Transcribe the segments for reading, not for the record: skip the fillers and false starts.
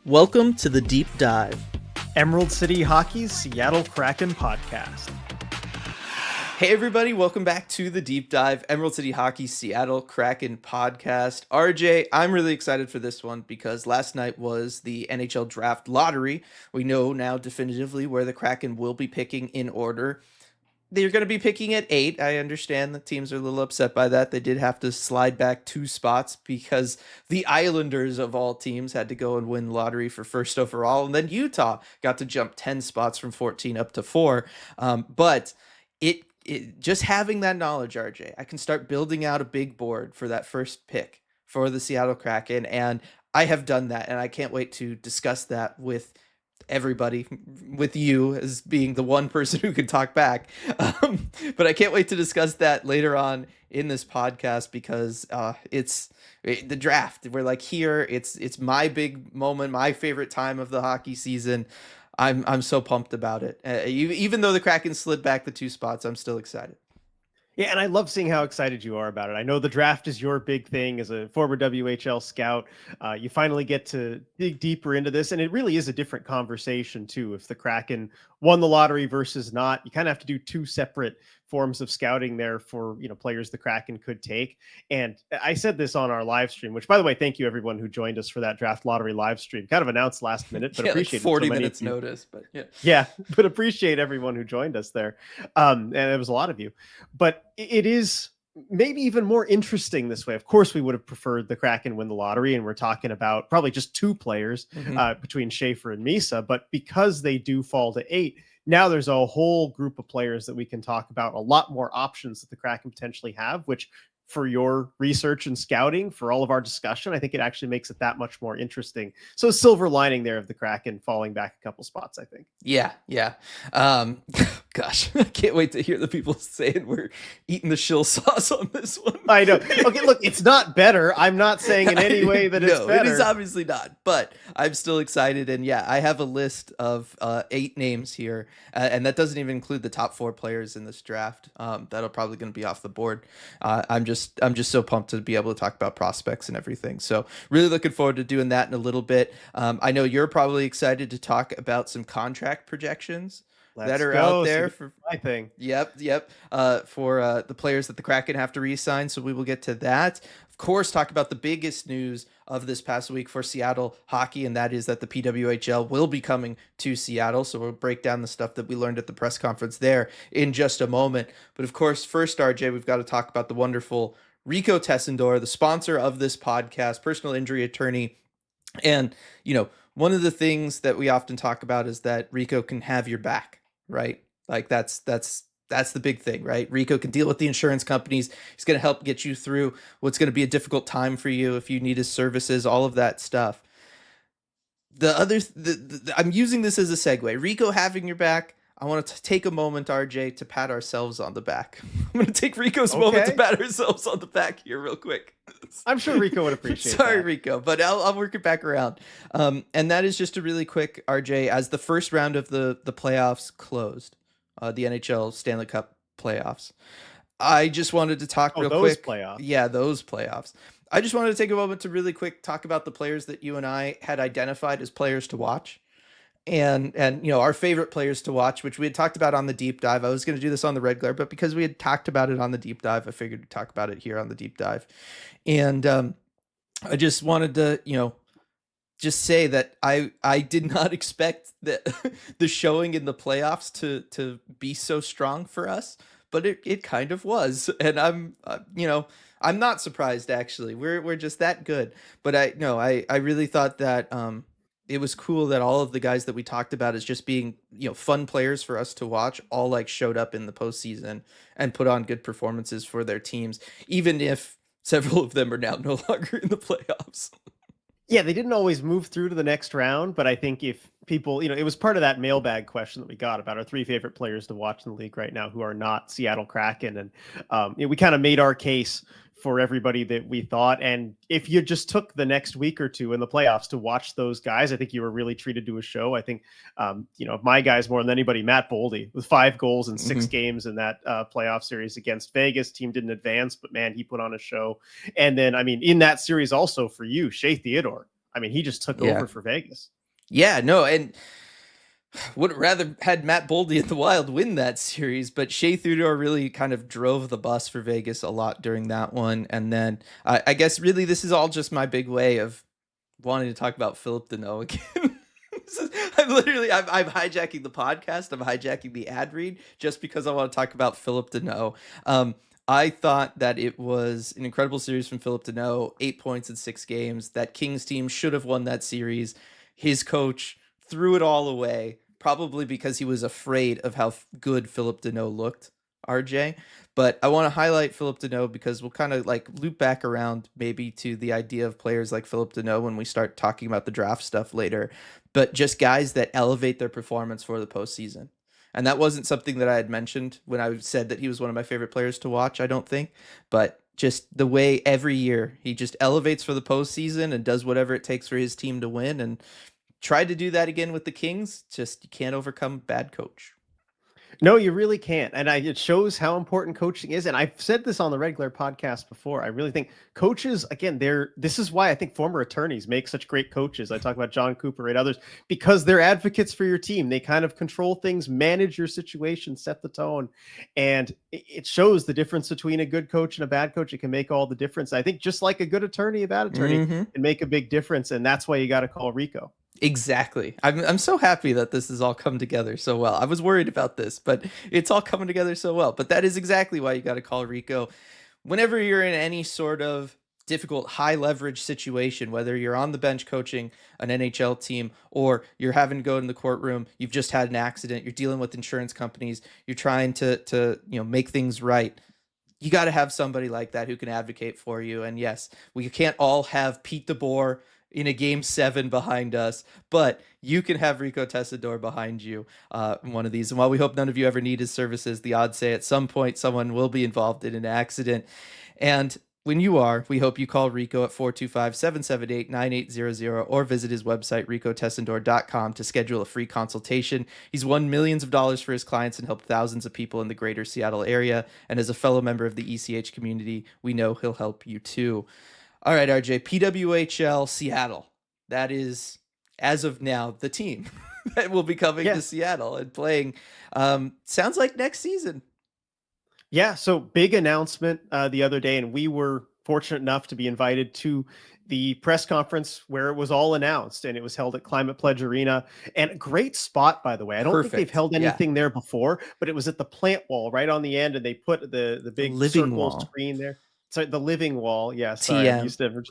Welcome to the Deep Dive. Emerald City Hockey's Seattle Kraken podcast. Hey everybody, welcome back to the Deep Dive, Emerald City Hockey Seattle Kraken podcast. RJ, I'm really excited for this one because last night was the NHL Draft Lottery. We know now definitively where the Kraken will be picking in order. They're going to be picking at 8. I understand the teams are a little upset by that. They did have to slide back 2 spots because the Islanders of all teams had to go and win the lottery for first overall. And then Utah got to jump 10 spots from 14 up to 4. But just having that knowledge, RJ, I can start building out a big board for that first pick for the Seattle Kraken. And I have done that. And I can't wait to discuss that with everybody, with you as being the one person who can talk back. But I can't wait to discuss that later on in this podcast because it's the draft. We're like here. It's my big moment, my favorite time of the hockey season. I'm so pumped about it. Even though the Kraken slid back the 2 spots, I'm still excited. Yeah, and I love seeing how excited you are about it. I know the draft is your big thing as a former WHL scout. You finally get to dig deeper into this, and it really is a different conversation, too. If the Kraken won the lottery versus not, you kind of have to do 2 separate forms of scouting there for, players the Kraken could take. And I said this on our live stream, which, by the way, thank you everyone who joined us for that draft lottery live stream. Kind of announced last minute, but appreciate like 40 so minutes notice, but yeah, but appreciate everyone who joined us there. And it was a lot of you, but it is maybe even more interesting this way. Of course, we would have preferred the Kraken win the lottery, and we're talking about probably just 2 players between Schaefer and Misa, but because they do fall to 8, now there's a whole group of players that we can talk about, a lot more options that the Kraken potentially have, which for your research and scouting, for all of our discussion, I think it actually makes it that much more interesting. So silver lining there of the Kraken falling back a couple spots, I think. Yeah. Gosh, I can't wait to hear the people saying we're eating the shill sauce on this one. I know. Okay, look, it's not better. I'm not saying in any way that it's better. No, it is obviously not, but I'm still excited. And yeah, I have a list of 8 names here, and that doesn't even include the top 4 players in this draft. That'll probably going to be off the board. I'm just so pumped to be able to talk about prospects and everything. So really looking forward to doing that in a little bit. I know you're probably excited to talk about some contract projections that are out there for my thing. Yep. For the players that the Kraken have to re-sign. So we will get to that. Of course, talk about the biggest news of this past week for Seattle hockey, and that is that the PWHL will be coming to Seattle. So we'll break down the stuff that we learned at the press conference there in just a moment. But of course, first, RJ, we've got to talk about the wonderful Rico Tessendor, the sponsor of this podcast, personal injury attorney. And, one of the things that we often talk about is that Rico can have your back, right? Like that's the big thing, right? Rico can deal with the insurance companies. He's going to help get you through what's going to be a difficult time for you if you need his services, all of that stuff. I'm using this as a segue. Rico having your back. I want to take a moment, RJ, to pat ourselves on the back. I'm going to take Rico's moment to pat ourselves on the back here real quick. I'm sure Rico would appreciate Sorry, that. Rico, but I'll work it back around. And that is just a really quick, RJ, as the first round of the playoffs closed, the NHL Stanley Cup playoffs. I just wanted to talk real those quick. Playoffs. Yeah, those playoffs. I just wanted to take a moment to really quick talk about the players that you and I had identified as players to watch. And our favorite players to watch, which we had talked about on the deep dive. I was going to do this on the Red Glare, but because we had talked about it on the deep dive, I figured we'd talk about it here on the deep dive. And I just wanted to, just say that I did not expect that the showing in the playoffs to be so strong for us, but it kind of was. And I'm not surprised, actually. We're just that good. But I really thought that it was cool that all of the guys that we talked about as just being, fun players for us to watch all like showed up in the postseason and put on good performances for their teams, even if several of them are now no longer in the playoffs. Yeah, they didn't always move through to the next round, but I think if people, it was part of that mailbag question that we got about our 3 favorite players to watch in the league right now who are not Seattle Kraken. And we kind of made our case for everybody that we thought. And if you just took the next week or 2 in the playoffs to watch those guys, I think you were really treated to a show. I think, my guys more than anybody, Matt Boldy with 5 goals in 6 games in that playoff series against Vegas. Team didn't advance, but man, he put on a show. And then, in that series also for you, Shea Theodore. I mean, he just took Yeah. over for Vegas. Yeah, no, and would have rather had Matt Boldy at the Wild win that series, but Shea Theodore really kind of drove the bus for Vegas a lot during that one. And then I guess really this is all just my big way of wanting to talk about Philip Deneau again. I'm hijacking the podcast. I'm hijacking the ad read just because I want to talk about Philip Deneau. I thought that it was an incredible series from Philip Deneau, 8 points in 6 games. That Kings team should have won that series. His coach threw it all away, probably because he was afraid of how good Philip Deneau looked, RJ. But I want to highlight Philip Deneau because we'll kind of like loop back around maybe to the idea of players like Philip Deneau when we start talking about the draft stuff later. But just guys that elevate their performance for the postseason. And that wasn't something that I had mentioned when I said that he was one of my favorite players to watch, I don't think. But just the way every year he just elevates for the postseason and does whatever it takes for his team to win. And tried to do that again with the Kings. Just you can't overcome bad coach. No, you really can't. And it shows how important coaching is. And I've said this on the regular podcast before. I really think coaches, again, this is why I think former attorneys make such great coaches. I talk about John Cooper and others because they're advocates for your team. They kind of control things, manage your situation, set the tone. And it shows the difference between a good coach and a bad coach. It can make all the difference. I think just like a good attorney, a bad attorney Mm-hmm. can make a big difference. And that's why you got to call Rico. Exactly. I'm so happy that this has all come together so well. I was worried about this, but it's all coming together so well. But that is exactly why you got to call Rico. Whenever you're in any sort of difficult high leverage situation, whether you're on the bench coaching an NHL team or you're having to go in the courtroom, you've just had an accident, you're dealing with insurance companies, you're trying to make things right. You got to have somebody like that who can advocate for you. And yes, we can't all have Pete DeBoer in a game 7 behind us, but you can have Rico Tessador behind you in one of these. And while we hope none of you ever need his services, the odds say at some point someone will be involved in an accident. And when you are, we hope you call Rico at 425-778-9800 or visit his website, ricotessendor.com, to schedule a free consultation. He's won millions of dollars for his clients and helped thousands of people in the greater Seattle area. And as a fellow member of the ECH community, we know he'll help you too. All right, RJ, PWHL Seattle. That is, as of now, the team that will be coming to Seattle and playing. Sounds like next season. Yeah, so big announcement the other day, and we were fortunate enough to be invited to the press conference where it was all announced, and it was held at Climate Pledge Arena. And a great spot, by the way. I don't think they've held anything there before, but it was at the plant wall right on the end, and they put the big circle screen there. So the living wall. Yeah, sorry. I'm used to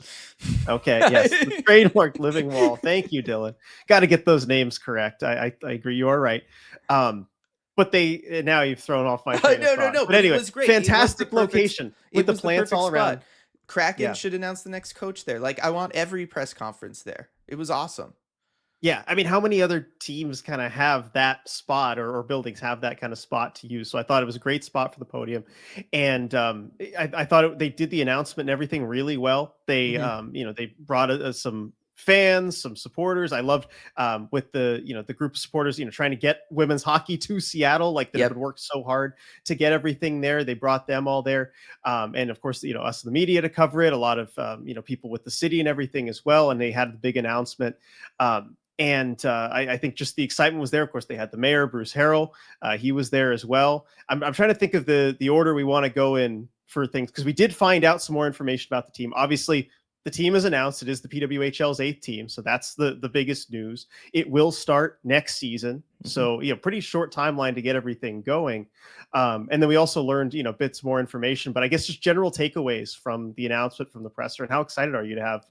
okay, yes. The trademark living wall. Thank you, Dylan. Got to get those names correct. I agree. You are right. But now you've thrown off my train of thought. No. But anyway, it was great. Fantastic location with the plants all around. Kraken should announce the next coach there. Like, I want every press conference there. It was awesome. Yeah, I mean, how many other teams kind of have that spot or buildings have that kind of spot to use? So I thought it was a great spot for the podium, and I thought they did the announcement and everything really well. They they brought some fans, some supporters. I loved with the group of supporters, trying to get women's hockey to Seattle, like they've worked so hard to get everything there. They brought them all there. And of course, us the media to cover it, a lot of, people with the city and everything as well. And they had the big announcement. I think just the excitement was there. Of course, they had the mayor, Bruce Harrell. He was there as well. I'm trying to think of the order we want to go in for things, because we did find out some more information about the team. Obviously, the team is announced. It is the PWHL's 8th team. So that's the biggest news. It will start next season. Mm-hmm. So, pretty short timeline to get everything going. And then we also learned, bits more information, but I guess just general takeaways from the announcement from the presser. And how excited are you to have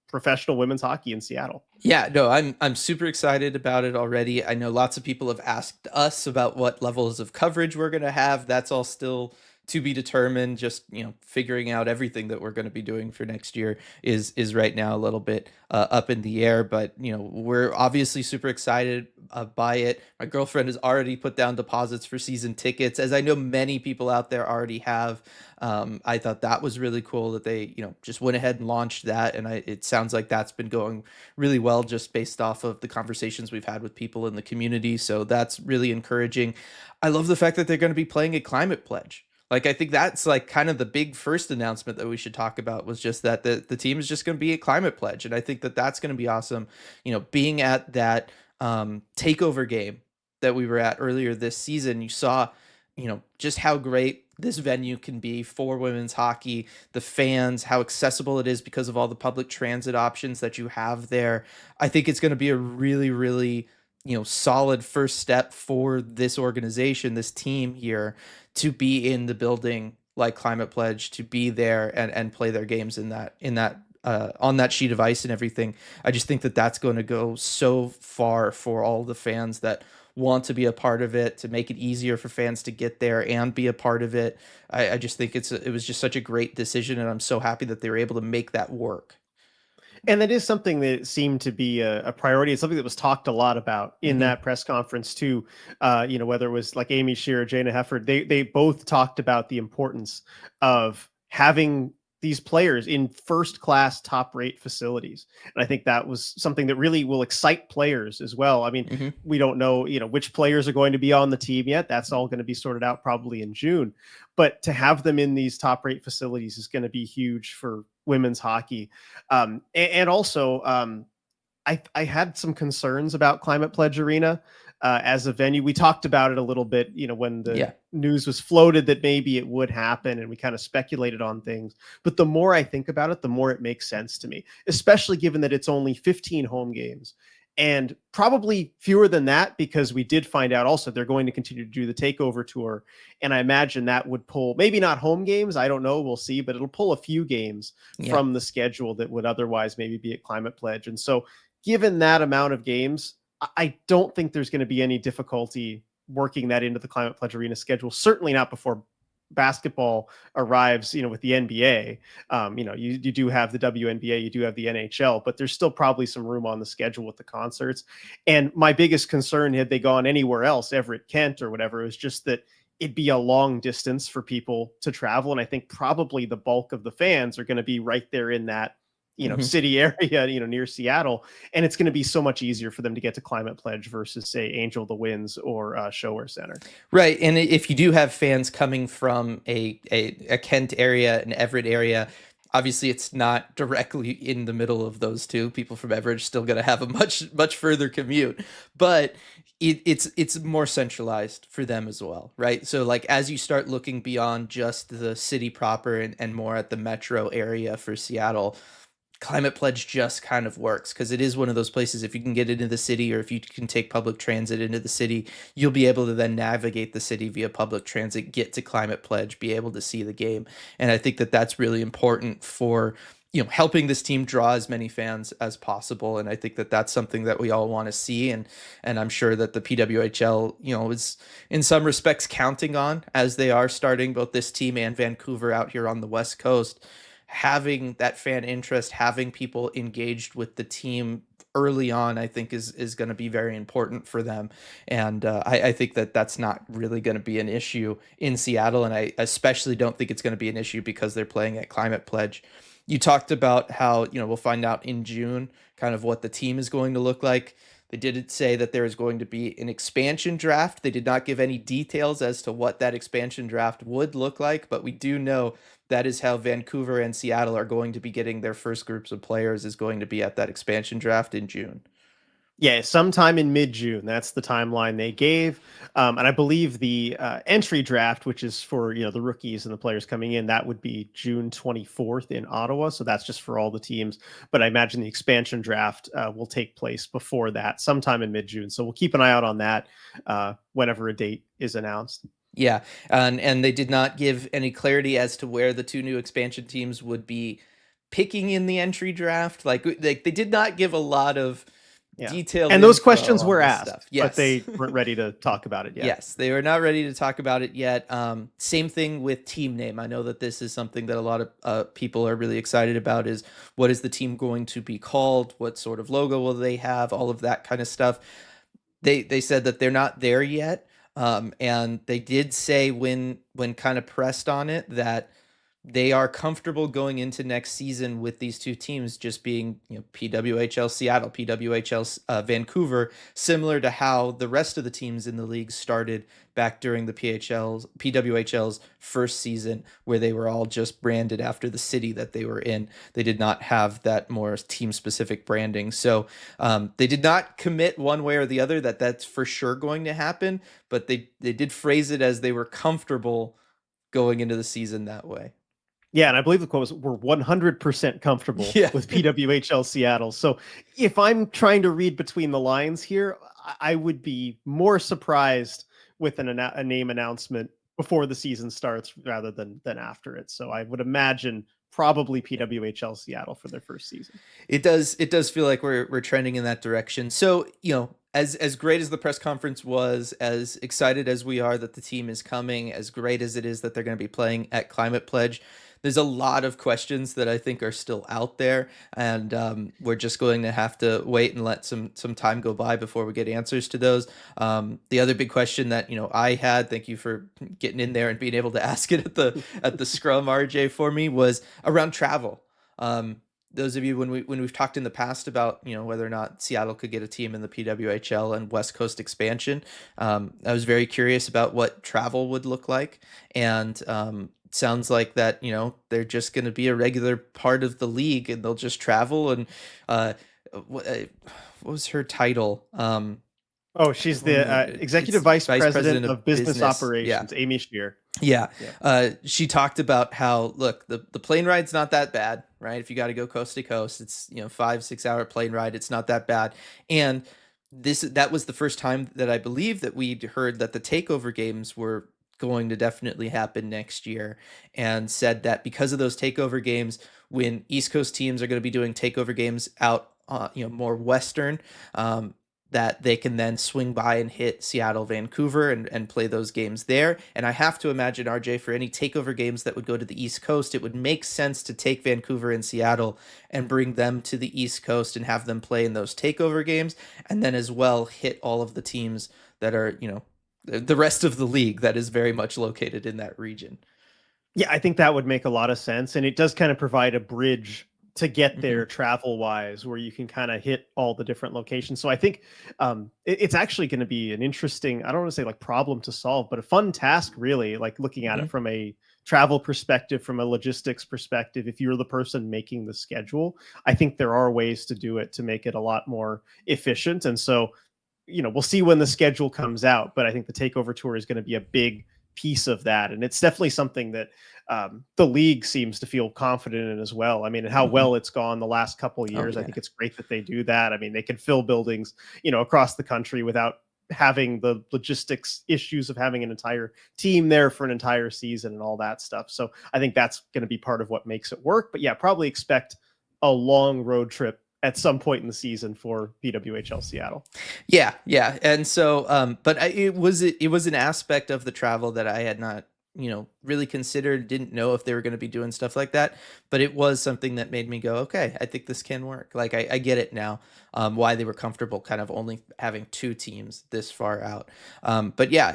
professional women's hockey in Seattle? Yeah, no, I'm super excited about it already. I know lots of people have asked us about what levels of coverage we're going to have. That's all still to be determined. Just, figuring out everything that we're going to be doing for next year is right now a little bit up in the air, but we're obviously super excited by it. My girlfriend has already put down deposits for season tickets, as I know many people out there already have. I thought that was really cool that they just went ahead and launched that, and it sounds like that's been going really well just based off of the conversations we've had with people in the community. So that's really encouraging. I love the fact that they're going to be playing a Climate Pledge. Like I think that's like kind of the big first announcement that we should talk about was just that the team is just going to be a climate pledge, and I think that that's going to be awesome. Being at that takeover game that we were at earlier this season, you saw, just how great this venue can be for women's hockey, the fans, how accessible it is because of all the public transit options that you have there. I think it's going to be a really, really, solid first step for this organization, this team here, to be in the building like Climate Pledge, to be there and play their games in that on that sheet of ice and everything. I just think that that's going to go so far for all the fans that want to be a part of it, to make it easier for fans to get there and be a part of it. I just think it was just such a great decision, and I'm so happy that they were able to make that work. And that is something that seemed to be a priority. It's something that was talked a lot about in Hmm. that press conference too. Whether it was like Amy Shearer, Jana Hefford, they both talked about the importance of having these players in first class, top rate facilities. And I think that was something that really will excite players as well. I mean, Hmm. we don't know, which players are going to be on the team yet. That's all going to be sorted out probably in June. But to have them in these top rate facilities is going to be huge for women's hockey. And also, I had some concerns about Climate Pledge Arena as a venue. We talked about it a little bit, when the Yeah. news was floated that maybe it would happen, and we kind of speculated on things. But the more I think about it, the more it makes sense to me, especially given that it's only 15 home games and probably fewer than that, because we did find out also they're going to continue to do the takeover tour. And I imagine that would pull, maybe not home games, I don't know, we'll see, but it'll pull a few games Yeah. from the schedule that would otherwise maybe be at Climate Pledge. And so, given that amount of games, I don't think there's going to be any difficulty working that into the Climate Pledge Arena schedule. Certainly not before basketball arrives, with the NBA. You do have the WNBA, you do have the NHL, but there's still probably some room on the schedule with the concerts. And my biggest concern, had they gone anywhere else, Everett, Kent, or whatever, is just that it'd be a long distance for people to travel. And I think probably the bulk of the fans are going to be right there in that, Hmm. city area, near Seattle. And it's going to be so much easier for them to get to Climate Pledge versus, say, Angel the Winds or Shower Center. Right, and if you do have fans coming from a Kent area, an Everett area, obviously it's not directly in the middle of those two. People from Everett are still going to have a much further commute, but it's more centralized for them as well, right? So like as you start looking beyond just the city proper and more at the metro area for Seattle, Climate Pledge just kind of works because it is one of those places. If you can get into the city or if you can take public transit into the city, you'll be able to then navigate the city via public transit, get to Climate Pledge, be able to see the game. And I think that that's really important for, helping this team draw as many fans as possible. And I think that that's something that we all want to see. And I'm sure that the PWHL, is in some respects counting on, as they are starting both this team and Vancouver out here on the West Coast, having that fan interest, having people engaged with the team early on, I think is going to be very important for them. And I think that that's not really going to be an issue in Seattle. And I especially don't think it's going to be an issue because they're playing at Climate Pledge. You talked about how, we'll find out in June kind of what the team is going to look like. They did say that there is going to be an expansion draft. They did not give any details as to what that expansion draft would look like, but we do know that is how Vancouver and Seattle are going to be getting their first groups of players, is going to be at that expansion draft in June. Yeah, sometime in mid-June. That's the timeline they gave. And I believe the entry draft, which is for, the rookies and the players coming in, that would be June 24th in Ottawa. So that's just for all the teams. But I imagine the expansion draft will take place before that, sometime in mid-June. So we'll keep an eye out on that whenever a date is announced. Yeah, and they did not give any clarity as to where the two new expansion teams would be picking in the entry draft. Like they did not give a lot of Yeah. detailed And those info questions on were this stuff. asked, but Yes. they weren't ready to talk about it yet. Yes, they were not ready to talk about it yet. Same thing with team name. I know that this is something that a lot of people are really excited about, is what is the team going to be called? What sort of logo will they have? All of that kind of stuff. They said that they're not there yet. And they did say when kind of pressed on it that they are comfortable going into next season with these two teams just being, PWHL Seattle, PWHL Vancouver, similar to how the rest of the teams in the league started back during the PWHL's first season, where they were all just branded after the city that they were in. They did not have that more team specific branding. So they did not commit one way or the other that that's for sure going to happen, but they did phrase it as they were comfortable going into the season that way. Yeah, and I believe the quote was, "We're 100% comfortable Yeah. with PWHL Seattle." So if I'm trying to read between the lines here, I would be more surprised with a name announcement before the season starts rather than after it. So I would imagine probably PWHL Seattle for their first season. It does feel like we're trending in that direction. So, as great as the press conference was, as excited as we are that the team is coming, as great as it is that they're going to be playing at Climate Pledge, there's a lot of questions that I think are still out there, and we're just going to have to wait and let some time go by before we get answers to those. The other big question that I had, thank you for getting in there and being able to ask it at the scrum, RJ, for me, was around travel. Those of you when we've talked in the past about whether or not Seattle could get a team in the PWHL and West Coast expansion, I was very curious about what travel would look like, and sounds like that they're just going to be a regular part of the league and they'll just travel. And uh, what was her title? Oh, she's the executive It's vice vice president president of of business business. Yeah. operations, Amy Shear. Yeah. Yeah. She talked about how, look, the plane ride's not that bad, right? If you got to go coast to coast, it's, 5, 6 hour plane ride. It's not that bad. And that was the first time that I believe that we'd heard that the takeover games were going to definitely happen next year, and said that because of those takeover games, when East Coast teams are going to be doing takeover games out, more Western, that they can then swing by and hit Seattle, Vancouver, and play those games there. And I have to imagine, RJ, for any takeover games that would go to the East Coast, it would make sense to take Vancouver and Seattle and bring them to the East Coast and have them play in those takeover games, and then as well hit all of the teams that are, the rest of the league that is very much located in that region. Yeah, I think that would make a lot of sense. And it does kind of provide a bridge to get Hmm. there travel wise, where you can kind of hit all the different locations. So I think it's actually going to be an interesting, I don't want to say like problem to solve, but a fun task, really, like looking at Hmm. it from a travel perspective, from a logistics perspective. If you're the person making the schedule, I think there are ways to do it to make it a lot more efficient. And so, we'll see when the schedule comes out, but I think the takeover tour is going to be a big piece of that. And it's definitely something that the league seems to feel confident in as well. I mean, how Hmm. well it's gone the last couple of Oh years. I yeah. think it's great that they do that. I mean, they can fill buildings, across the country without having the logistics issues of having an entire team there for an entire season and all that stuff. So I think that's going to be part of what makes it work. But yeah, probably expect a long road trip at some point in the season for PWHL Seattle. Yeah, yeah. And so, but it was an aspect of the travel that I had not, really considered, didn't know if they were going to be doing stuff like that, but it was something that made me go, okay, I think this can work. Like I get it now, why they were comfortable kind of only having two teams this far out. But yeah,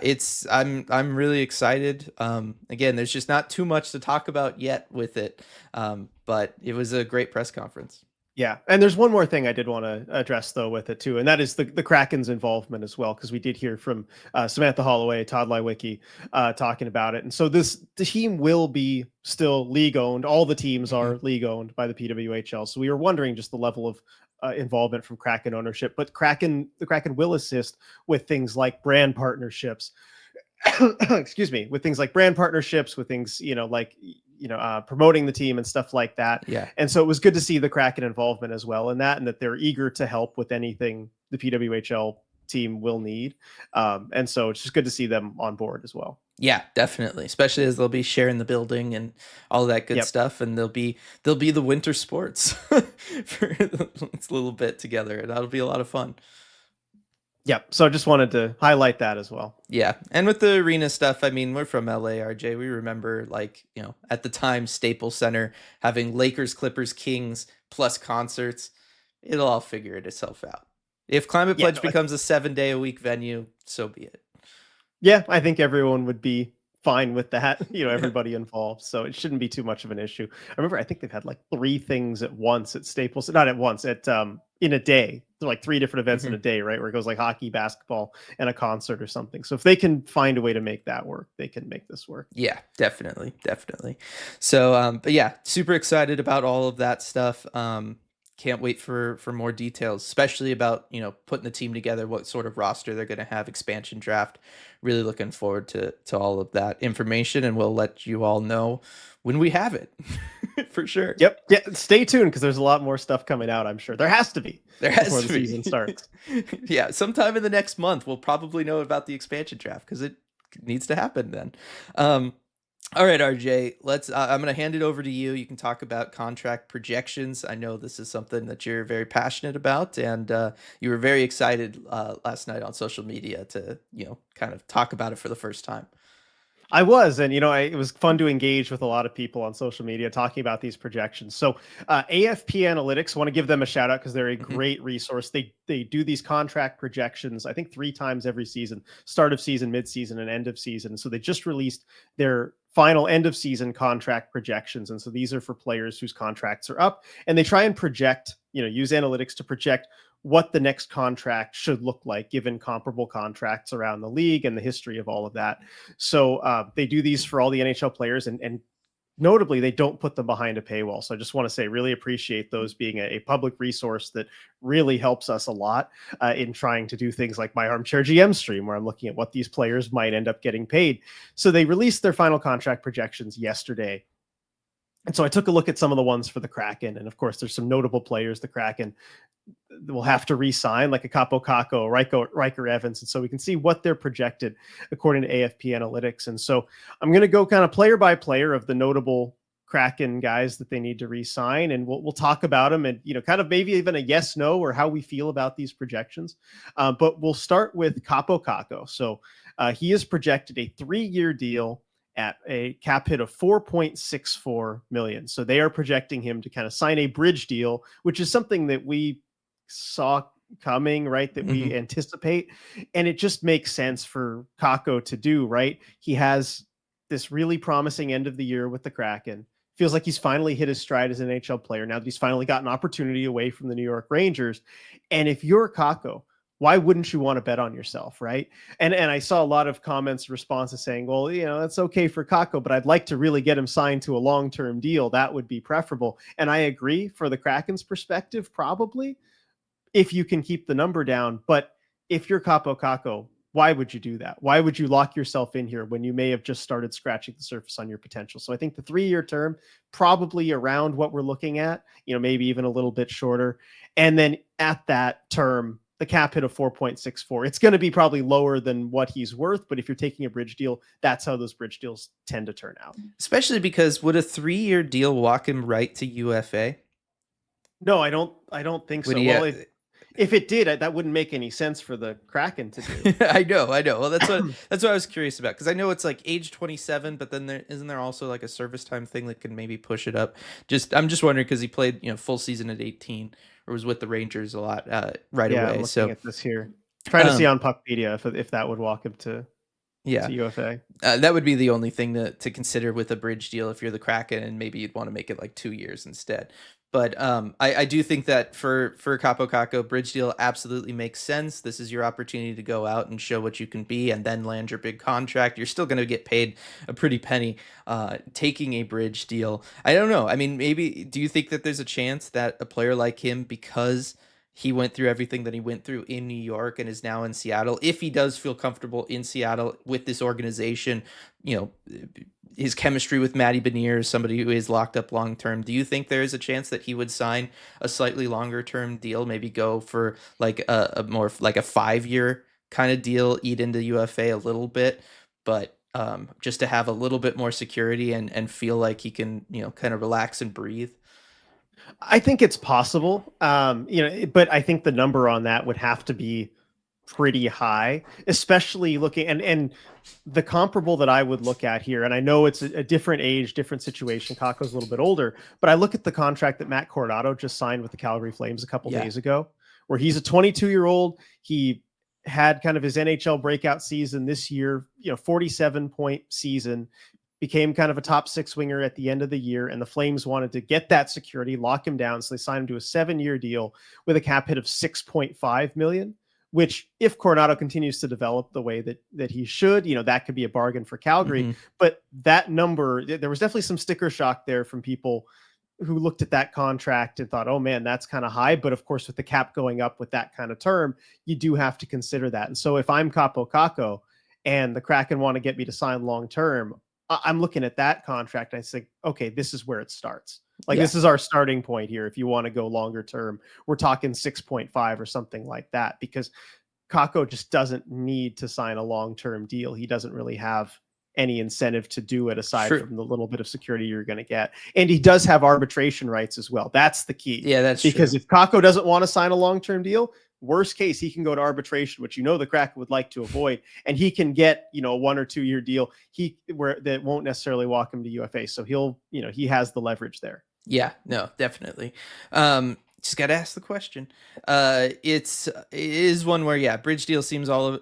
I'm really excited. Again, there's just not too much to talk about yet with it. But it was a great press conference. Yeah, and there's one more thing I did want to address though with it too, and that is the Kraken's involvement as well, because we did hear from Samantha Holloway, Todd Lywicki, talking about it, and so the team will be still league owned. All the teams Hmm. are league owned by the PWHL, so we were wondering just the level of involvement from Kraken ownership, but the Kraken will assist with things like brand partnerships, excuse me, with things like brand partnerships, with things like promoting the team and stuff like that. Yeah. And so it was good to see the Kraken involvement as well in that, and that they're eager to help with anything the PWHL team will need. And so it's just good to see them on board as well. Yeah, definitely. Especially as they'll be sharing the building and all that good Yep. stuff, and they'll be the winter sports for a little bit together, and that'll be a lot of fun. Yep. So I just wanted to highlight that as well. Yeah, and with the arena stuff, I mean, we're from LA, RJ. We remember, like, at the time, Staples Center having Lakers, Clippers, Kings plus concerts. It'll all figure itself out. If Climate Yeah. Pledge No, becomes a 7 day a week venue, so be it. yeah. I think everyone would be fine with that, everybody involved. So it shouldn't be too much of an issue. I remember, I think they've had like three things at once at Staples, not at once, in a day. They're like three different events in a Mhm. day, right? Where it goes like hockey, basketball, and a concert or something. So if they can find a way to make that work, they can make this work. Yeah, definitely, definitely. So, but yeah, super excited about all of that stuff. Can't wait for more details, especially about putting the team together, what sort of roster they're going to have, expansion draft. Really looking forward to all of that information, and we'll let you all know when we have it for sure. Yep. Yeah. Stay tuned because there's a lot more stuff coming out. I'm sure there has to be There before has the to season be. starts. Yeah, sometime in the next month, we'll probably know about the expansion draft because it needs to happen then. Um, all right, RJ, let's. I'm going to hand it over to you. You can talk about contract projections. I know this is something that you're very passionate about, and you were very excited last night on social media to, kind of talk about it for the first time. I was, and it was fun to engage with a lot of people on social media talking about these projections. So, AFP Analytics, want to give them a shout out because they're a Hmm. great resource. They do these contract projections, I think 3 times every season: start of season, mid season, and end of season. So they just released their final end of season contract projections, and so these are for players whose contracts are up, and they try and project, use analytics to project what the next contract should look like given comparable contracts around the league and the history of all of that. So they do these for all the NHL players, and notably, they don't put them behind a paywall. So I just want to say, really appreciate those being a public resource that really helps us a lot in trying to do things like my armchair GM stream, where I'm looking at what these players might end up getting paid. So they released their final contract projections yesterday. And so I took a look at some of the ones for the Kraken. And of course, there's some notable players the Kraken will have to re-sign, like a Capo Caco, Riker Evans. And so we can see what they're projected according to AFP Analytics. And so I'm going to go kind of player by player of the notable Kraken guys that they need to re-sign, and we'll talk about them, and kind of maybe even a yes no or how we feel about these projections. But we'll start with Capo Caco. So he is projected a 3-year deal at a cap hit of 4.64 million. So they are projecting him to kind of sign a bridge deal, which is something that we saw coming, right? That we Hmm. anticipate. And it just makes sense for Kako to do, right? He has this really promising end of the year with the Kraken. Feels like he's finally hit his stride as an NHL player now that he's finally got an opportunity away from the New York Rangers. And if you're Kako, why wouldn't you want to bet on yourself, right? And I saw a lot of comments, responses saying, well, that's okay for Kako, but I'd like to really get him signed to a long-term deal. That would be preferable. And I agree, for the Kraken's perspective, probably, if you can keep the number down. But if you're Capo Caco, why would you do that? Why would you lock yourself in here when you may have just started scratching the surface on your potential? So I think the 3-year term, probably around what we're looking at, maybe even a little bit shorter. And then at that term, the cap hit of 4.64, it's going to be probably lower than what he's worth. But if you're taking a bridge deal, that's how those bridge deals tend to turn out. Especially because would a 3-year deal walk him right to UFA? No, I don't think Would so. he? Well, if it did, that wouldn't make any sense for the Kraken to do. I know, I know. Well, that's what I was curious about because I know it's like age 27, but then there isn't there also like a service time thing that can maybe push it up. I'm just wondering because he played full season at 18 or was with the Rangers a lot right Yeah, I'm away. looking So at this here. Trying to see um, on Puckpedia if that would walk him to yeah, UFA. that would be the only thing to consider with a bridge deal if you're the Kraken, and maybe you'd want to make it like 2 years instead. But I do think that for Capo Caco, bridge deal absolutely makes sense. This is your opportunity to go out and show what you can be, and then land your big contract. You're still going to get paid a pretty penny taking a bridge deal. I don't know. I mean, maybe do you think that there's a chance that a player like him, because he went through everything that he went through in New York and is now in Seattle, if he does feel comfortable in Seattle with this organization, you know, his chemistry with Matty Beniers, somebody who is locked up long term, do you think there is a chance that he would sign a slightly longer term deal, maybe go for like a more like a 5-year kind of deal, eat into UFA a little bit, but just to have a little bit more security and feel like he can, kind of relax and breathe? I think it's possible. But I think the number on that would have to be pretty high, especially looking and the comparable that I would look at here. And I know it's a different age, different situation. Kako's a little bit older, but I look at the contract that Matt Cordado just signed with the Calgary Flames a couple Yeah. days ago, where he's a 22-year-old. He had kind of his NHL breakout season this year, 47-point season, became kind of a top six winger at the end of the year. And the Flames wanted to get that security, lock him down. So they signed him to a 7-year deal with a cap hit of 6.5 million, which if Coronado continues to develop the way that he should, that could be a bargain for Calgary. Mm-hmm. But that number, there was definitely some sticker shock there from people who looked at that contract and thought, oh man, that's kind of high. But of course, with the cap going up with that kind of term, you do have to consider that. And so if I'm Capo Caco and the Kraken want to get me to sign long term, I'm looking at that contract and I think, okay, this is where it starts. Like, this is our starting point here. If you want to go longer term, we're talking 6.5 or something like that, because Kako just doesn't need to sign a long-term deal. He doesn't really have any incentive to do it aside from the little bit of security you're going to get. And he does have arbitration rights as well. That's the key. Yeah, that's because true. If Kako doesn't want to sign a long-term deal, worst case, he can go to arbitration, which the Kraken would like to avoid, and he can get a 1 or 2 year deal where that won't necessarily walk him to UFA. So he has the leverage there. Yeah, no, definitely. Just got to ask the question. It is one where bridge deal seems all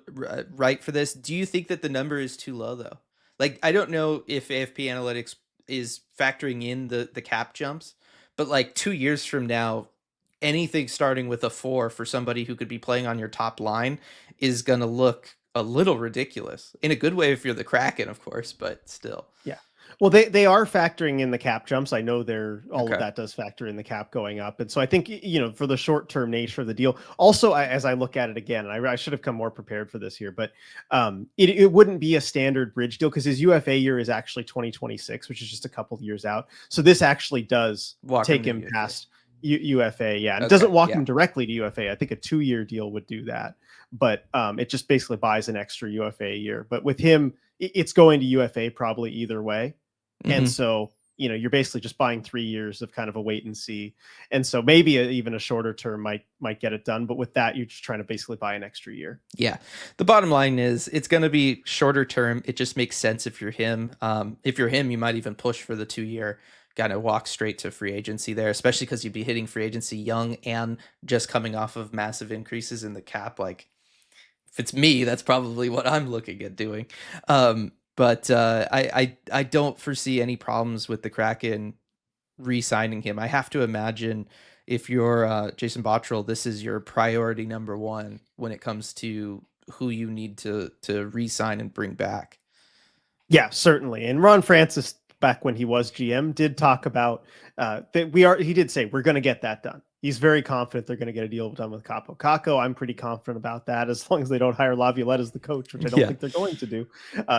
right for this. Do you think that the number is too low though? Like, I don't know if AFP Analytics is factoring in the cap jumps, but like 2 years from now, anything starting with a 4 for somebody who could be playing on your top line is going to look a little ridiculous, in a good way if you're the Kraken, of course, but still. Yeah. Well, they are factoring in the cap jumps. I know all Okay. of that does factor in the cap going up. And so I think, for the short-term nature of the deal, also, as I look at it again, and I should have come more prepared for this here, but it wouldn't be a standard bridge deal because his UFA year is actually 2026, which is just a couple of years out. So this actually does take him past UFA. Yeah. And it doesn't walk him directly to UFA. I think a 2-year deal would do that, but it just basically buys an extra UFA year. But with him, it's going to UFA probably either way. And so, you're basically just buying 3 years of kind of a wait and see. And so maybe even a shorter term might get it done. But with that, you're just trying to basically buy an extra year. Yeah. The bottom line is it's going to be shorter term. It just makes sense if you're him. If you're him, you might even push for the 2-year, kind of walk straight to free agency there, especially because you'd be hitting free agency young and just coming off of massive increases in the cap. Like, if it's me, that's probably what I'm looking at doing. But I don't foresee any problems with the Kraken re-signing him. I have to imagine if you're Jason Botterill, this is your priority number one when it comes to who you need to re-sign and bring back. Yeah, certainly. And Ron Francis, back when he was GM, did talk about that he did say we're going to get that done. He's very confident they're going to get a deal done with Capo Caco. I'm pretty confident about that. As long as they don't hire Laviolette as the coach, which I don't think they're going to do,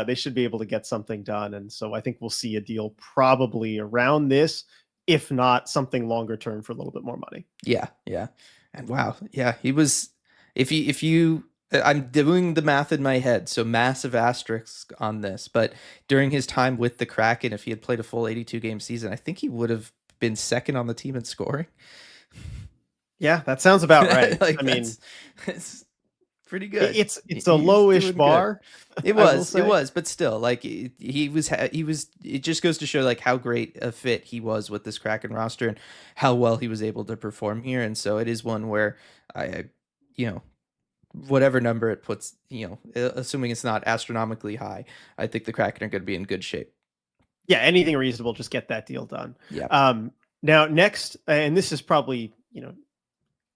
they should be able to get something done. And so I think we'll see a deal probably around this, if not something longer term for a little bit more money. Yeah. And wow. Yeah, he was, if you I'm doing the math in my head, so massive asterisk on this, but during his time with the Kraken, if he had played a full 82 game season, I think he would have been second on the team in scoring. Yeah, that sounds about right. Like, I mean, it's pretty good. It's a lowish bar. It was, but still, like, he was. It just goes to show like how great a fit he was with this Kraken roster and how well he was able to perform here. And so it is one where whatever number it puts, assuming it's not astronomically high, I think the Kraken are going to be in good shape. Yeah, anything reasonable, just get that deal done. Yeah. Now next, and this is probably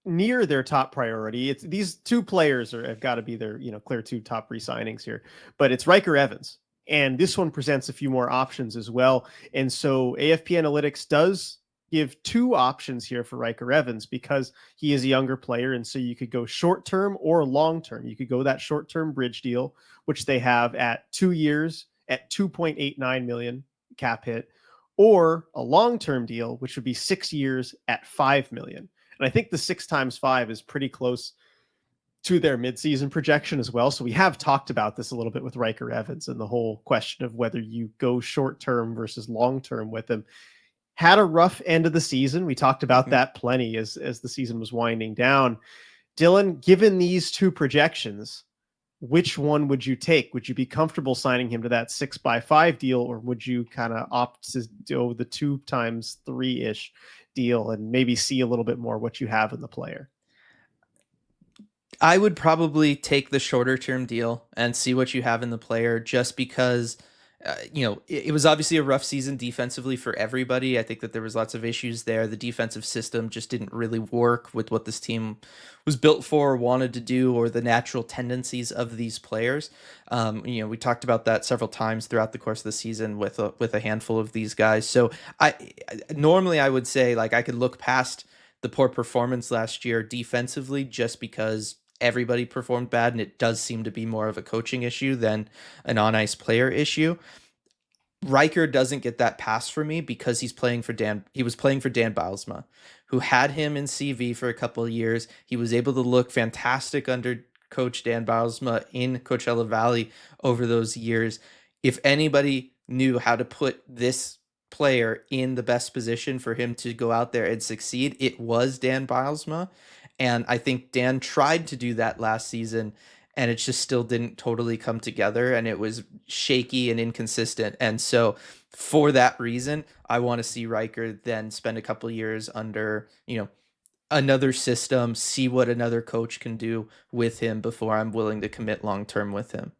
near their top priority. It's these two players have got to be their clear 2 top re-signings here, but it's Riker Evans, and this one presents a few more options as well. And so AFP Analytics does give 2 options here for Riker Evans because he is a younger player, and so you could go short term or long term. You could go that short term bridge deal, which they have at 2 years at 2.89 million cap hit, or a long term deal, which would be 6 years at 5 million. And I think the 6 times 5 is pretty close to their midseason projection as well. So we have talked about this a little bit with Riker Evans and the whole question of whether you go short term versus long term with him. Had a rough end of the season. We talked about that plenty as the season was winding down. Dylan, given these 2 projections, which one would you take? Would you be comfortable signing him to that 6x5 deal, or would you kind of opt to do the 2 times 3-ish deal and maybe see a little bit more what you have in the player? I would probably take the shorter term deal and see what you have in the player just because it was obviously a rough season defensively for everybody. I think that there was lots of issues there. The defensive system just didn't really work with what this team was built for or wanted to do, or the natural tendencies of these players. We talked about that several times throughout the course of the season with a handful of these guys. So I normally I would say like I could look past the poor performance last year defensively just because everybody performed bad, and it does seem to be more of a coaching issue than an on ice player issue. Riker doesn't get that pass for me because he was playing for Dan Bylsma, who had him in CV for a couple of years. He was able to look fantastic under coach Dan Bylsma in Coachella Valley over those years. If anybody knew how to put this player in the best position for him to go out there and succeed, it was Dan Bylsma. And I think Dan tried to do that last season, and it just still didn't totally come together, and it was shaky and inconsistent. And so for that reason, I want to see Riker then spend a couple years under, another system, see what another coach can do with him before I'm willing to commit long term with him.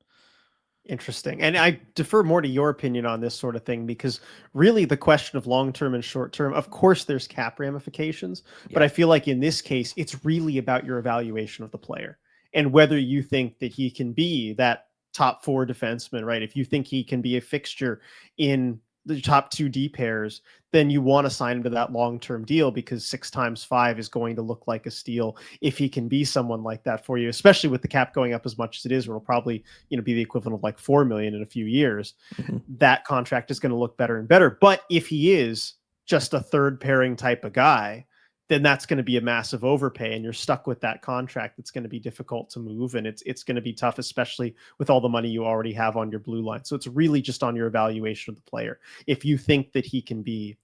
Interesting. And I defer more to your opinion on this sort of thing because really the question of long term and short term, of course, there's cap ramifications, but Yeah. I feel like in this case, it's really about your evaluation of the player and whether you think that he can be that top four defenseman, right? If you think he can be a fixture in the top two D pairs, then you want to sign him to that long term deal because 6 times 5 is going to look like a steal if he can be someone like that for you, especially with the cap going up as much as it is, where it'll probably be the equivalent of like 4 million in a few years. Mhm. That contract is going to look better and better. But if he is just a third pairing type of guy, then that's going to be a massive overpay and you're stuck with that contract. It's going to be difficult to move, and it's going to be tough, especially with all the money you already have on your blue line. So it's really just on your evaluation of the player. If you think that he can be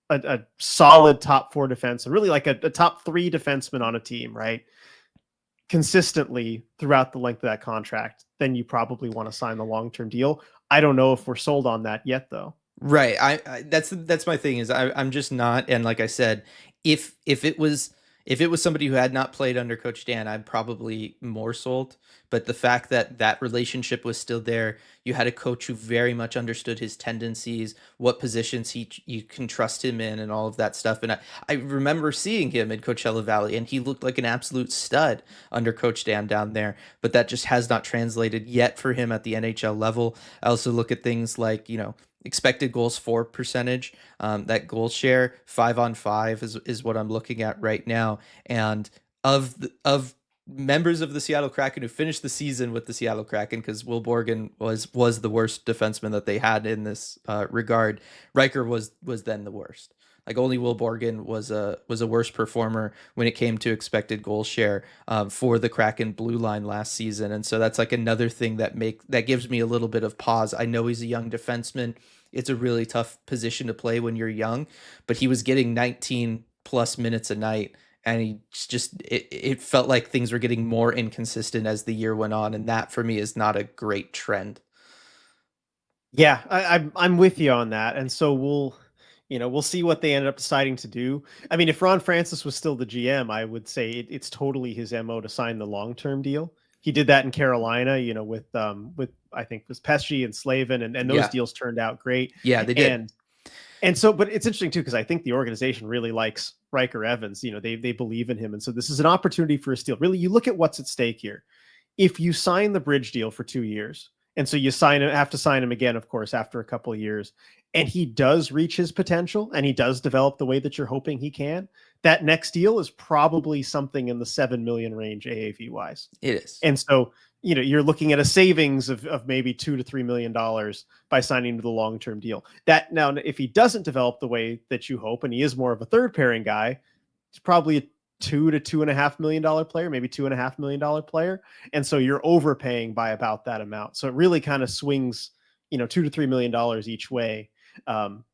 a solid top four defense and really like a top three defenseman on a team, right, consistently throughout the length of that contract, then you probably want to sign the long-term deal. I don't know if we're sold on that yet, though. Right. That's my thing is I'm just not. And like I said, if it was somebody who had not played under Coach Dan, I'm probably more sold. But the fact that that relationship was still there, you had a coach who very much understood his tendencies, what positions you can trust him in, and all of that stuff. And I remember seeing him in Coachella Valley, and he looked like an absolute stud under Coach Dan down there. But that just has not translated yet for him at the NHL level. I also look at things like expected goals for percentage, that goal share 5-on-5 is what I'm looking at right now. And of members of the Seattle Kraken who finished the season with the Seattle Kraken, because Will Borgen was the worst defenseman that they had in this regard, Riker was then the worst. Like only Will Borgen was a worse performer when it came to expected goal share for the Kraken blue line last season, and so that's like another thing that gives me a little bit of pause. I know he's a young defenseman. It's a really tough position to play when you're young, but he was getting 19 plus minutes a night, and it felt like things were getting more inconsistent as the year went on, and that for me is not a great trend. Yeah, I'm with you on that, and so we'll see what they ended up deciding to do. I mean, if Ron Francis was still the GM, I would say it's totally his MO to sign the long term deal. He did that in Carolina, with I think it was Pesci and Slavin, and those Yeah, deals turned out great. yeah, they did. And so, but it's interesting too because I think the organization really likes Riker Evans. They believe in him, and so this is an opportunity for a steal. Really, you look at what's at stake here. If you sign the bridge deal for 2 years, and so you have to sign him again, of course, after a couple of years, and he does reach his potential and he does develop the way that you're hoping he can, that next deal is probably something in the 7 million range AAV wise. It is. And so, you're looking at a savings of maybe $2 to $3 million by signing to the long-term deal. That now, if he doesn't develop the way that you hope, and he is more of a third pairing guy, it's probably a $2 to $2.5 million player, maybe $2.5 million player. And so you're overpaying by about that amount. So it really kind of swings, $2 to $3 million each way.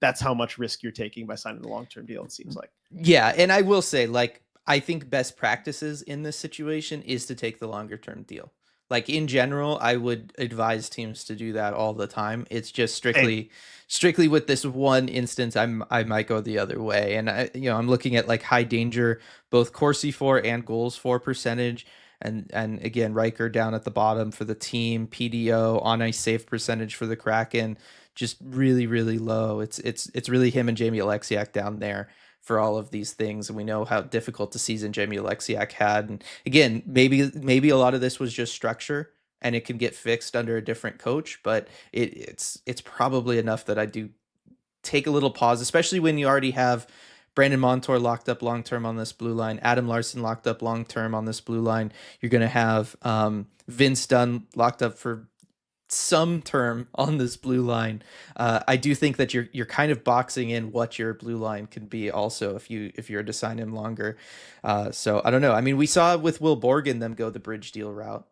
That's how much risk you're taking by signing the long-term deal, it seems like. Yeah, and I will say, like, I think best practices in this situation is to take the longer term deal. Like in general, I would advise teams to do that all the time. It's just Same. strictly with this one instance, I might go the other way. And I'm looking at like high danger, both Corsi for and goals for percentage. And again, Riker down at the bottom for the team, PDO on ice save percentage for the Kraken, just really, really low. It's really him and Jamie Alexiak down there for all of these things, and we know how difficult the season Jamie Alexiak had. And again, maybe a lot of this was just structure, and it can get fixed under a different coach, but it's probably enough that I do take a little pause, especially when you already have Brandon Montour locked up long term on this blue line, Adam Larson locked up long term on this blue line. You're going to have Vince Dunn locked up for some term on this blue line. I do think that you're kind of boxing in what your blue line can be also if you're to sign him longer. So I don't know. I mean, we saw with Will Borgen them go the bridge deal route.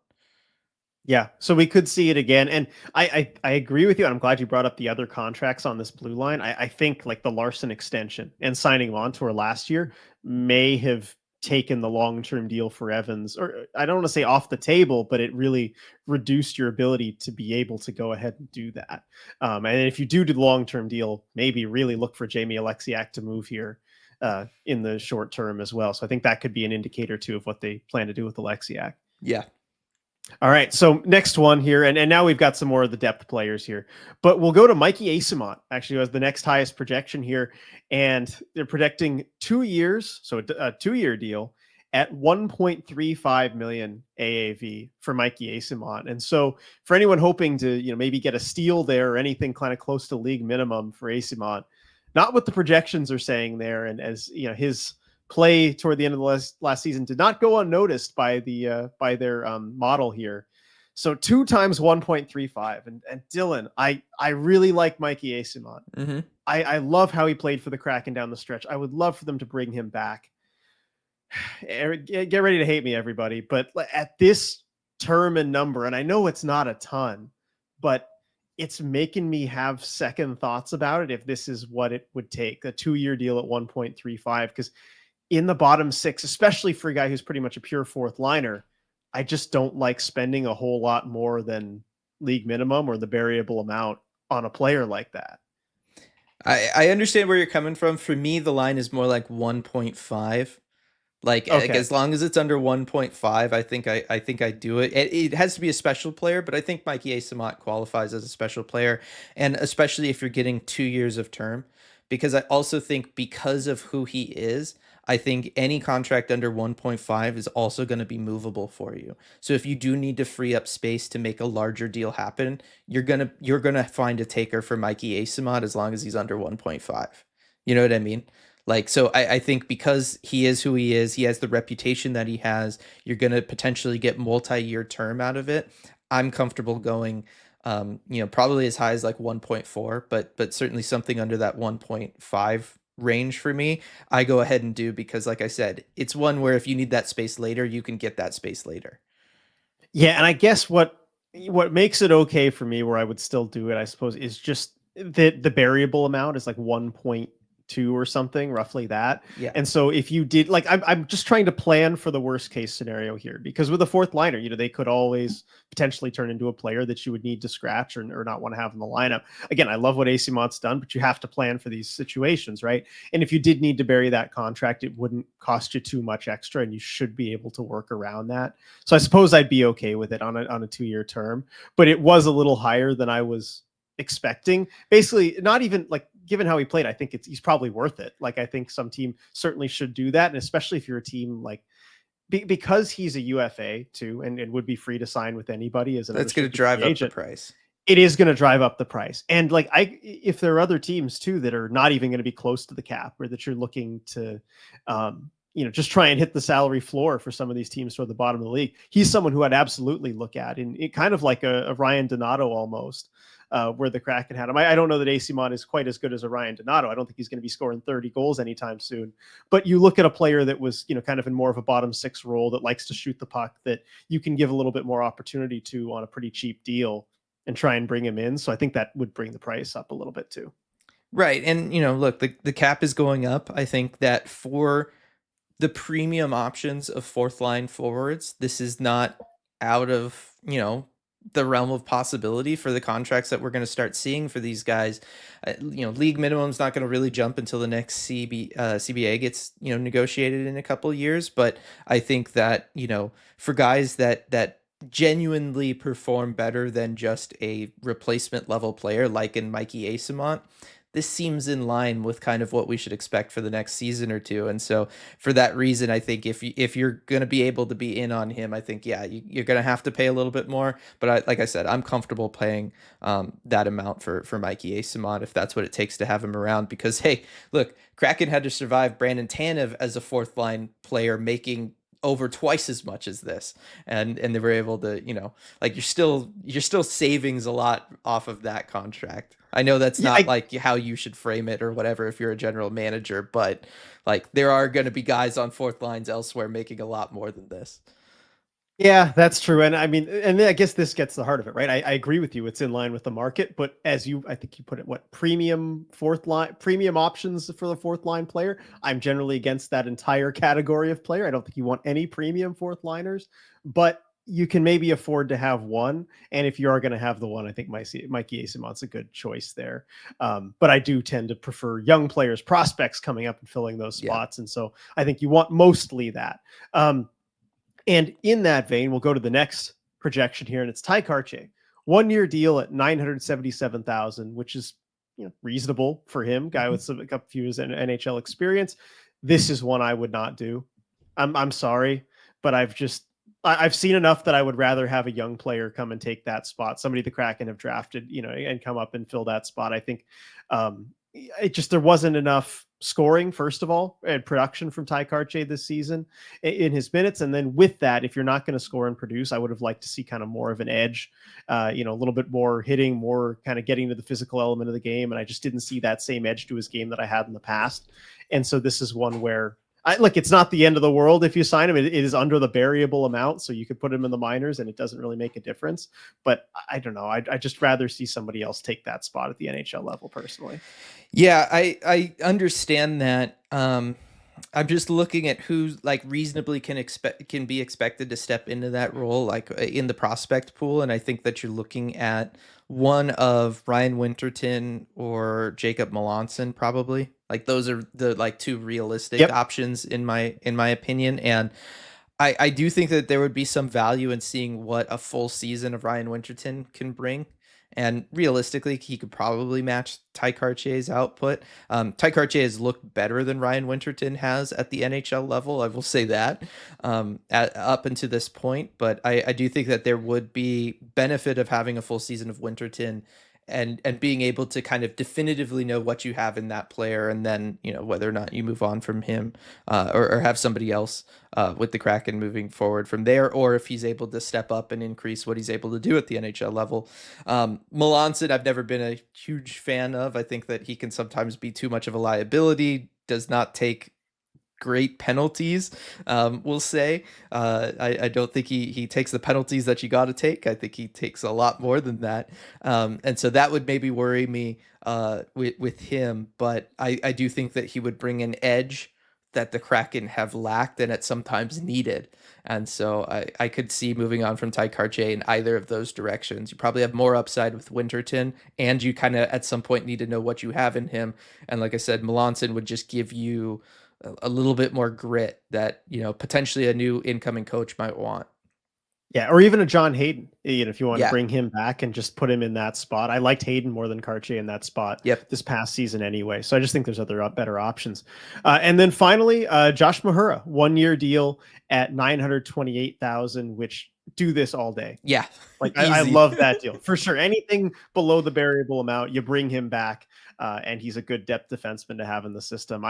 Yeah, so we could see it again, and I agree with you. And I'm glad you brought up the other contracts on this blue line. I think like the Larson extension and signing Montour last year may have taken the long-term deal for Evans, or I don't want to say off the table, but it really reduced your ability to be able to go ahead and do that. And if you do the long-term deal, maybe really look for Jamie Alexiak to move here in the short term as well. So I think that could be an indicator too of what they plan to do with Alexiak. Yeah. All right, so next one here, and now we've got some more of the depth players here, but we'll go to Mikey Asimont, actually, as the next highest projection here, and they're projecting 2 years, so a 2-year deal at 1.35 million AAV for Mikey Asimont. And so for anyone hoping to, maybe get a steal there or anything kind of close to league minimum for Asimont, not what the projections are saying there, and as his play toward the end of the last season did not go unnoticed by their model here. So 2 times 1.35. And Dylan, I really like Mikey Asimont. Mm-hmm. I love how he played for the Kraken down the stretch. I would love for them to bring him back. Get ready to hate me, everybody. But at this term and number, and I know it's not a ton, but it's making me have second thoughts about it if this is what it would take, a 2-year deal at 1.35, because in the bottom 6, especially for a guy who's pretty much a pure fourth liner, I just don't like spending a whole lot more than league minimum or the variable amount on a player like that. I understand where you're coming from. For me, the line is more like 1.5. Like Okay. as long as it's under 1.5, I think I do it. It has to be a special player, but I think Mikey Asimont qualifies as a special player, and especially if you're getting 2 years of term, because I also think because of who he is, I think any contract under 1.5 is also going to be movable for you. So if you do need to free up space to make a larger deal happen, you're gonna find a taker for Mikey Asimont as long as he's under 1.5. You know what I mean? Like, so I think because he is who he has the reputation that he has, you're going to potentially get multi-year term out of it. I'm comfortable going, probably as high as like 1.4, but certainly something under that 1.5 range for me, I go ahead and do, because like I said, it's one where if you need that space later, you can get that space later. Yeah, and I guess what makes it okay for me where I would still do it, I suppose, is just the variable amount is like 1.2 or something, roughly that. Yeah. And so if you did, like, I'm just trying to plan for the worst case scenario here, because with a fourth liner, they could always potentially turn into a player that you would need to scratch or not want to have in the lineup. Again, I love what AC Mont's done, but you have to plan for these situations, right? And if you did need to bury that contract, it wouldn't cost you too much extra, and you should be able to work around that. So I suppose I'd be okay with it on a 2-year term, but it was a little higher than I was expecting. Basically, not even like, given how he played, I think he's probably worth it. Like, I think some team certainly should do that, and especially if you're a team like because he's a UFA too, and would be free to sign with anybody as an That's going to unrestricted drive free up the agent. price. It is going to drive up the price. And like, if there are other teams too that are not even going to be close to the cap, or that you're looking to, just try and hit the salary floor for some of these teams toward the bottom of the league, he's someone who I'd absolutely look at, and it kind of like a Ryan Donato almost. Where the Kraken had him. I don't know that Asimont is quite as good as a Ryan Donato. I don't think he's going to be scoring 30 goals anytime soon. But you look at a player that was, kind of in more of a bottom 6 role, that likes to shoot the puck, that you can give a little bit more opportunity to on a pretty cheap deal and try and bring him in. So I think that would bring the price up a little bit too. Right. And, look, the cap is going up. I think that for the premium options of fourth line forwards, this is not out of, the realm of possibility for the contracts that we're going to start seeing for these guys. League minimum's not going to really jump until the next CBA gets negotiated in a couple of years. But I think that for guys that genuinely perform better than just a replacement level player like in Mikey Asimont, this seems in line with kind of what we should expect for the next season or two. And so for that reason, I think if you're going to be able to be in on him, I think, yeah, you're going to have to pay a little bit more. But like I said, I'm comfortable paying that amount for Mikey Asimont if that's what it takes to have him around. Because, hey, look, Kraken had to survive Brandon Tanev as a fourth line player making over twice as much as this, and they were able to, like, you're still savings a lot off of that contract. I know that's Yeah, not like how you should frame it or whatever if you're a general manager, but like there are going to be guys on fourth lines elsewhere making a lot more than this. yeah, that's true. And I mean, and I guess this gets the heart of it, right? I agree with you. It's in line with the market, but I think you put it, what, premium options for the fourth line player. I'm generally against that entire category of player. I don't think you want any premium fourth liners, but you can maybe afford to have one. And if you are going to have the one, I think Mikey Asimont's a good choice there. But I do tend to prefer young players, prospects coming up and filling those Yeah. spots. And so I think you want mostly that. And in that vein, we'll go to the next projection here, and it's Ty Karche, 1 year deal at 977,000, which is reasonable for him, guy with a couple few years in NHL experience. This is one I would not do. I'm sorry, but I've seen enough that I would rather have a young player come and take that spot. Somebody the Kraken have drafted, and come up and fill that spot. I think there wasn't enough scoring, first of all, and production from Ty Karche this season in his minutes. And then with that, if you're not going to score and produce, I would have liked to see kind of more of an edge, a little bit more hitting, more kind of getting to the physical element of the game. And I just didn't see that same edge to his game that I had in the past. And so this is one where it's not the end of the world if you sign him. It is under the variable amount, so you could put him in the minors and it doesn't really make a difference. But I don't know. I just rather see somebody else take that spot at the NHL level personally. Yeah, I understand that. I'm just looking at who like reasonably can be expected to step into that role, like in the prospect pool, and I think that you're looking at one of Ryan Winterton or Jacob Melanson, probably. Like those are the like two realistic Yep. options in my opinion, and I do think that there would be some value in seeing what a full season of Ryan Winterton can bring. And realistically, he could probably match Ty Karche's output. Ty Karche has looked better than Ryan Winterton has at the NHL level. I will say that up until this point. But I do think that there would be benefit of having a full season of Winterton and being able to kind of definitively know what you have in that player, and then whether or not you move on from him or have somebody else with the Kraken moving forward from there, or if he's able to step up and increase what he's able to do at the NHL level. Melanson, I've never been a huge fan of. I think that he can sometimes be too much of a liability, does not take great penalties, we'll say. I don't think he takes the penalties that you got to take. I think he takes a lot more than that. And so that would maybe worry me with him. But I do think that he would bring an edge that the Kraken have lacked and at sometimes needed. And so I could see moving on from Ty Karche in either of those directions. You probably have more upside with Winterton, and you kind of at some point need to know what you have in him. And like I said, Melanson would just give you a little bit more grit that potentially a new incoming coach might want. Yeah, or even a John Hayden, if you want to Yeah. bring him back and just put him in that spot. I liked Hayden more than Karche in that spot Yep. this past season anyway. So I just think there's other better options. And then finally, Josh Mahura, 1 year deal at 928,000, which do this all day. Yeah. Like I Easy. love that deal for sure. Anything below the variable amount, you bring him back, and he's a good depth defenseman to have in the system.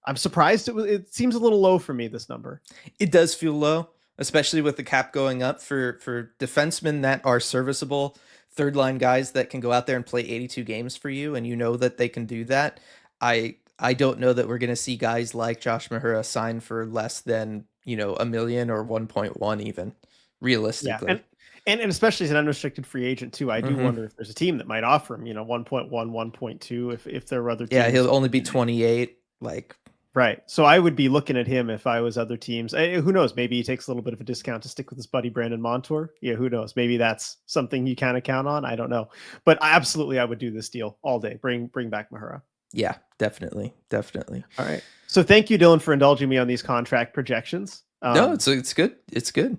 I'm surprised it seems a little low for me, this number. It does feel low, especially with the cap going up for defensemen that are serviceable, third line guys that can go out there and play 82 games for you, and that they can do that. I don't know that we're going to see guys like Josh Mahura sign for less than, a million or 1.1 even, Yeah, realistically. and especially as an unrestricted free agent too, I do Hmm. wonder if there's a team that might offer him, 1.1, 1.2, if there are other Yeah, teams. he'll only be 28. Like, Right. So I would be looking at him if I was other teams. Who knows? Maybe he takes a little bit of a discount to stick with his buddy Brandon Montour. Yeah, who knows? Maybe that's something you kind of count on. I don't know. But absolutely, I would do this deal all day. Bring back Mahura. Yeah, definitely, definitely. All right. So thank you, Dylan, for indulging me on these contract projections. No, it's good. It's good.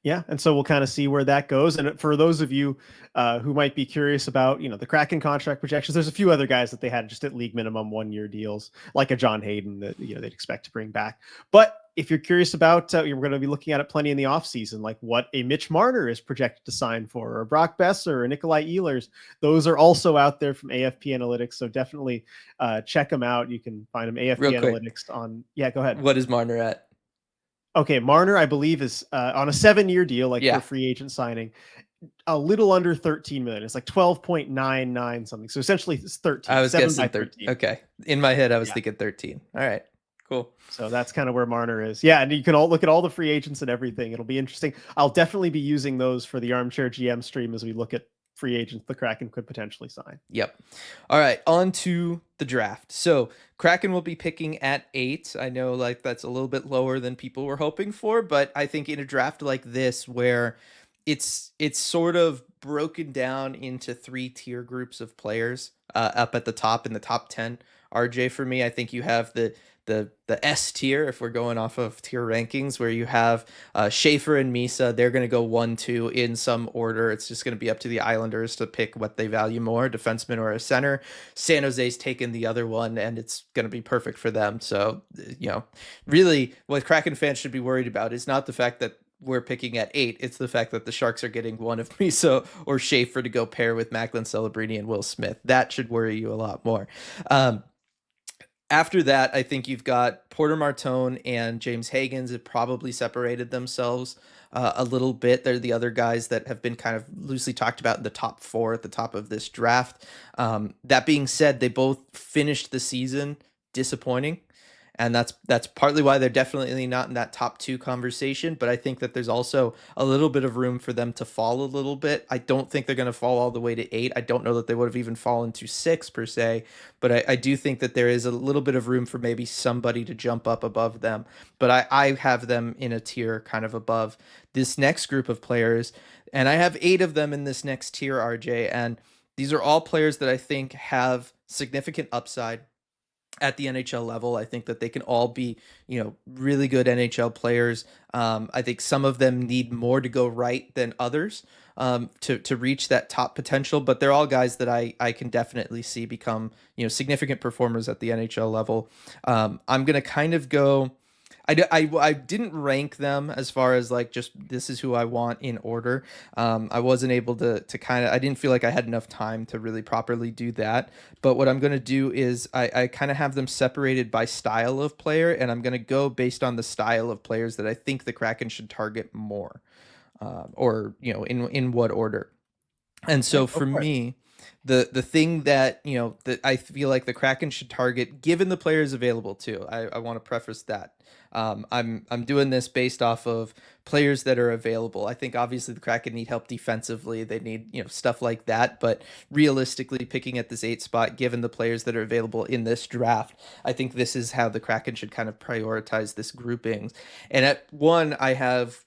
Yeah, and so we'll kind of see where that goes. And for those of you who might be curious about, the Kraken contract projections, there's a few other guys that they had just at league minimum 1 year deals, like a John Hayden that they'd expect to bring back. But if you're curious about, we're going to be looking at it plenty in the offseason, like what a Mitch Marner is projected to sign for, or Brock Besser, or Nikolai Ehlers. Those are also out there from AFP Analytics, so definitely check them out. You can find them AFP Real quick, Analytics on. Yeah, go ahead. what is Marner at? Okay, Marner, I believe, is on a 7 year deal, like for Yeah, free agent signing, a little under 13 million. It's like 12.99 something. So essentially it's I 13, was 7 by guessing 13. 13. Okay, in my head, I was Yeah. thinking 13. All right, cool. So that's kind of where Marner is. Yeah. And you can all look at all the free agents and everything. It'll be interesting. I'll definitely be using those for the Armchair GM stream as we look at free agents the Kraken could potentially sign. Yep. All right, on to the draft. So Kraken will be picking at 8. I know like that's a little bit lower than people were hoping for, but I think in a draft like this where it's sort of broken down into 3 tier groups of players up at the top in the top 10. RJ, for me, I think you have the S tier if we're going off of tier rankings, where you have Schaefer and Misa. They're going to go 1, 2 in some order. It's just going to be up to the Islanders to pick what they value more, defenseman or a center. San Jose's taken the other one, and it's going to be perfect for them. So, really what Kraken fans should be worried about is not the fact that we're picking at 8. It's the fact that the Sharks are getting one of Misa or Schaefer to go pair with Macklin Celebrini and Will Smith. That should worry you a lot more. After that, I think you've got Porter Martone and James Hagens have probably separated themselves a little bit. They're the other guys that have been kind of loosely talked about in the top 4 at the top of this draft. That being said, they both finished the season disappointing. And that's partly why they're definitely not in that top 2 conversation. But I think that there's also a little bit of room for them to fall a little bit. I don't think they're going to fall all the way to 8. I don't know that they would have even fallen to 6 per se. But I do think that there is a little bit of room for maybe somebody to jump up above them. But I have them in a tier kind of above this next group of players. And I have 8 of them in this next tier, RJ. And these are all players that I think have significant upside at the NHL level. I think that they can all be, really good NHL players. I think some of them need more to go right than others to reach that top potential, but they're all guys that I can definitely see become, significant performers at the NHL level. I'm going to kind of go. I didn't rank them as far as like just this is who I want in order. I wasn't able to kind of, I didn't feel like I had enough time to really properly do that. But what I'm going to do is I kind of have them separated by style of player, and I'm going to go based on the style of players that I think the Kraken should target more, or in what order. And so Okay, go for for it. me, the thing that that I feel like the Kraken should target, given the players available too. I want to preface that. I'm doing this based off of players that are available. I think obviously the Kraken need help defensively. They need stuff like that. But realistically, picking at this 8 spot, given the players that are available in this draft, I think this is how the Kraken should kind of prioritize this grouping. And at 1, I have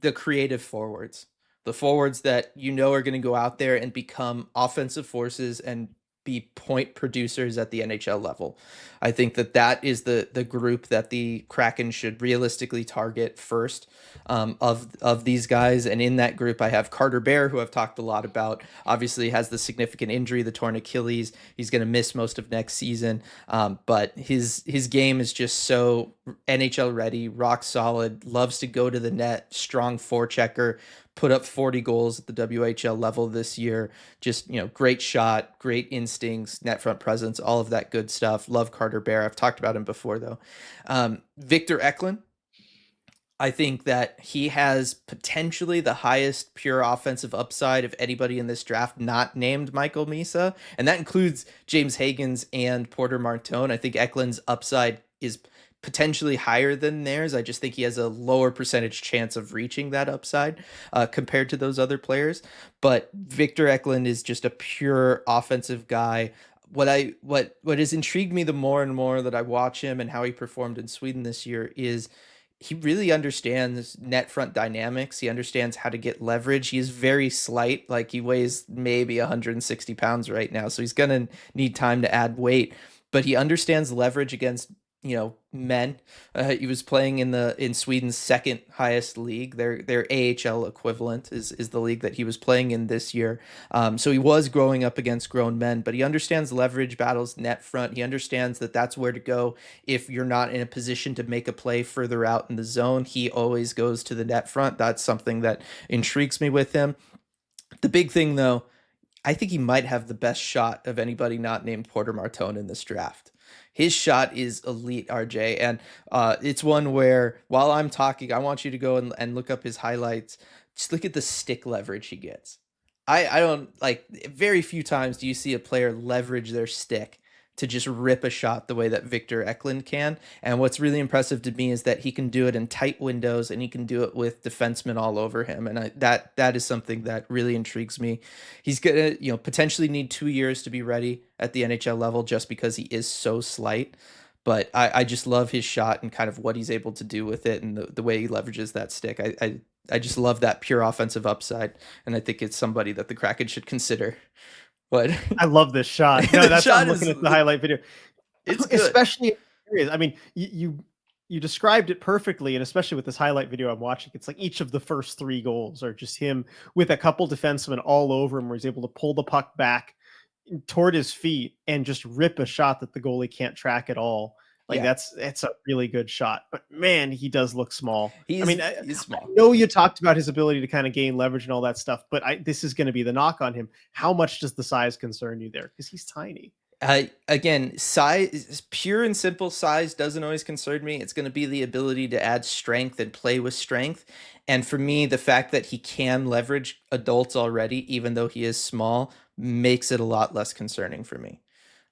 the creative forwards, the forwards that are going to go out there and become offensive forces and be point producers at the NHL level. I think that is the group that the Kraken should realistically target first, of these guys. And in that group, I have Carter Bear, who I've talked a lot about. Obviously, has the significant injury, the torn Achilles. He's going to miss most of next season, but his game is just so NHL ready, rock solid. Loves to go to the net, strong forechecker. Put up 40 goals at the WHL level this year. Just, great shot, great instincts, net front presence, all of that good stuff. Love Carter Bear. I've talked about him before, though. Victor Eklund. I think that he has potentially the highest pure offensive upside of anybody in this draft, not named Michael Misa. And that includes James Hagens and Porter Martone. I think Eklund's upside is potentially higher than theirs. I just think he has a lower percentage chance of reaching that upside compared to those other players. But Victor Eklund is just a pure offensive guy. What has intrigued me the more and more that I watch him and how he performed in Sweden this year is he really understands net front dynamics. He understands how to get leverage. He is very slight, like he weighs maybe 160 pounds right now, so he's gonna need time to add weight. But he understands leverage against men. He was playing in Sweden's second highest league. Their AHL equivalent is the league that he was playing in this year. So he was growing up against grown men, but he understands leverage battles, net front. He understands that that's where to go if you're not in a position to make a play further out in the zone. He always goes to the net front. That's something that intrigues me with him. The big thing, though, I think he might have the best shot of anybody not named Porter Martone in this draft. His shot is elite, RJ, and it's one where while I'm talking, I want you to go and look up his highlights. Just look at the stick leverage he gets. I don't like very few times do you see a player leverage their stick to just rip a shot the way that Victor Eklund can. And what's really impressive to me is that he can do it in tight windows and he can do it with defensemen all over him. And that is something that really intrigues me. He's gonna, potentially need 2 years to be ready at the NHL level just because he is so slight. But I just love his shot and kind of what he's able to do with it and the way he leverages that stick. I just love that pure offensive upside, and I think it's somebody that the Kraken should consider. But I love this shot. No, the that's shot I'm looking at the highlight video. it's good. Especially I mean, you described it perfectly, and especially with this highlight video I'm watching, it's like each of the first three goals are just him with a couple defensemen all over him, where he's able to pull the puck back toward his feet and just rip a shot that the goalie can't track at all. Like Yeah, that's a really good shot. But man, he does look small. I mean, he's I small. know you talked about his ability to kind of gain leverage and all that stuff, but this is going to be the knock on him. How much does the size concern you there? Because he's tiny. Again, size, pure and simple size doesn't always concern me. It's going to be the ability to add strength and play with strength. And for me, the fact that he can leverage adults already, even though he is small, makes it a lot less concerning for me.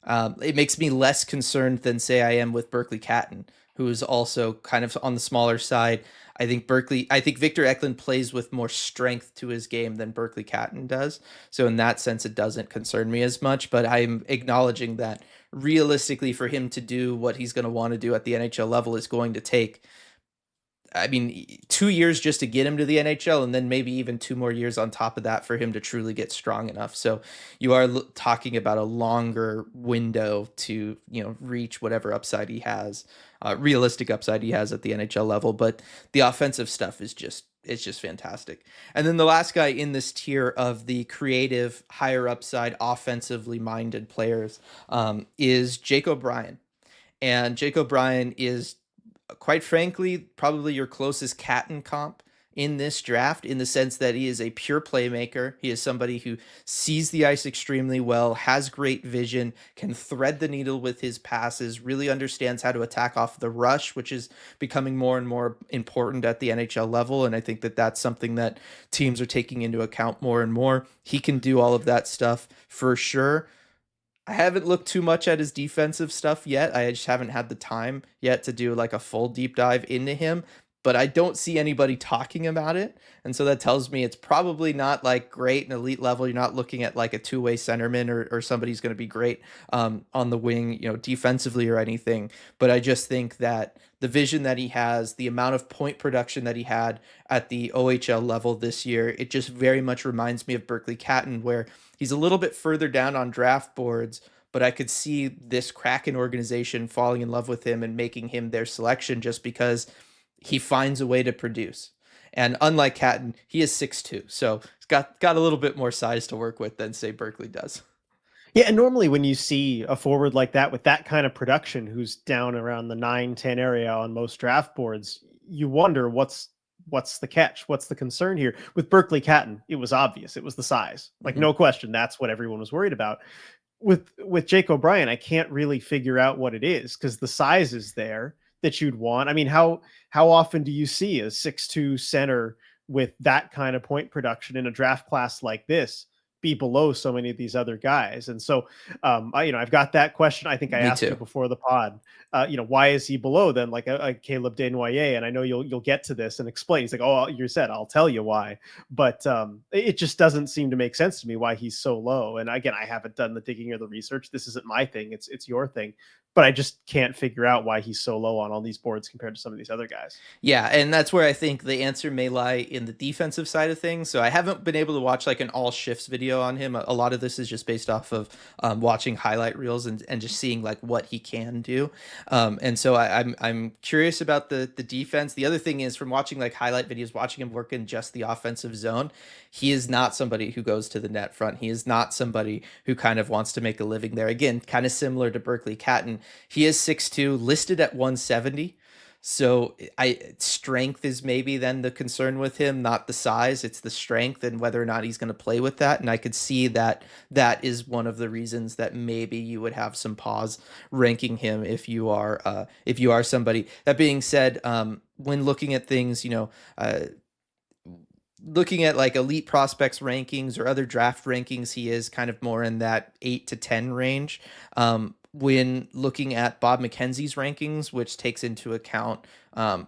It makes me less concerned than, say, I am with Berkeley Catton, who is also kind of on the smaller side. I think Victor Eklund plays with more strength to his game than Berkeley Catton does. So in that sense, it doesn't concern me as much. But I'm acknowledging that realistically, for him to do what he's going to want to do at the NHL level is going to take, 2 years just to get him to the NHL, and then maybe even 2 more years on top of that for him to truly get strong enough. So you are talking about a longer window to reach whatever upside he has, realistic upside he has at the NHL level. But the offensive stuff is just it's just fantastic. And then the last guy in this tier of the creative, higher upside, offensively minded players is Jake O'Brien. And Jake O'Brien is, quite frankly, probably your closest Catton comp in this draft, in the sense that he is a pure playmaker. He is somebody who sees the ice extremely well, has great vision, can thread the needle with his passes, really understands how to attack off the rush, which is becoming more and more important at the NHL level. And I think that that's something that teams are taking into account more and more. He can do all of that stuff for sure. I haven't looked too much at his defensive stuff yet. I just haven't had the time yet to do like a full deep dive into him, but I don't see anybody talking about it. And so that tells me it's probably not like great and elite level. You're not looking at like a two-way centerman or somebody who's going to be great on the wing, defensively or anything. But I just think that the vision that he has, the amount of point production that he had at the OHL level this year, it just very much reminds me of Berkeley Catton, where he's a little bit further down on draft boards, but I could see this Kraken organization falling in love with him and making him their selection just because he finds a way to produce. And unlike Catton, he is 6'2", so he's got a little bit more size to work with than, say, Berkeley does. Yeah, and normally when you see a forward like that with that kind of production, who's down around the 9-10 area on most draft boards, you wonder what's the catch, what's the concern here. With Berkeley Catton, it was obvious, it was the size, like Mhm. no question, that's what everyone was worried about. With Jake O'Brien, I can't really figure out what it is, because the size is there that you'd want. I mean, how often do you see a 6'2" center with that kind of point production in a draft class like this be below so many of these other guys. And so, I've got that question. I think I Me asked you too. before the pod. Why is he below then, like a Caleb Desnoyers? And I know you'll get to this and explain. He's like, oh, you said I'll tell you why, but it just doesn't seem to make sense to me why he's so low. And again, I haven't done the digging or the research. This isn't my thing. It's your thing, but I just can't figure out why he's so low on all these boards compared to some of these other guys. Yeah, and that's where I think the answer may lie in the defensive side of things. So I haven't been able to watch like an all shifts video on him. A lot of this is just based off of watching highlight reels and just seeing like what he can do. And so I'm curious about the defense. The other thing is from watching like highlight videos, watching him work in just the offensive zone, he is not somebody who goes to the net front. He is not somebody who kind of wants to make a living there. Again, kind of similar to Berkeley Catton. He is 6'2", listed at 170. So strength is maybe then the concern with him, not the size. It's the strength and whether or not he's going to play with that. And I could see that that is one of the reasons that maybe you would have some pause ranking him if you are somebody. That being said, when looking at things, looking at like elite prospects rankings or other draft rankings, he is kind of more in that 8 to 10 range. When looking at Bob McKenzie's rankings, which takes into account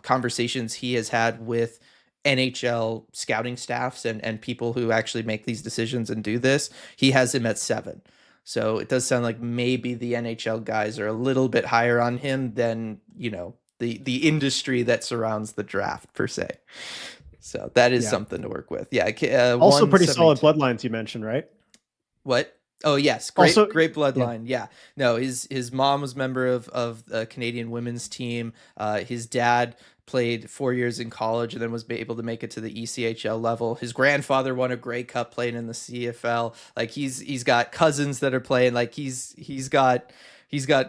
conversations he has had with NHL scouting staffs and people who actually make these decisions and do this, he has him at 7. So it does sound like maybe the NHL guys are a little bit higher on him than, the industry that surrounds the draft per se. So that is Yeah. something to work with. Yeah, Also pretty solid 172. bloodlines you mentioned, right? What? Oh yes, Also, great yeah. bloodline. Yeah, no, his mom was member of the Canadian women's team. His dad played 4 years in college and then was able to make it to the ECHL level. His grandfather won a Grey Cup playing in the CFL. Like he's got cousins that are playing. Like he's got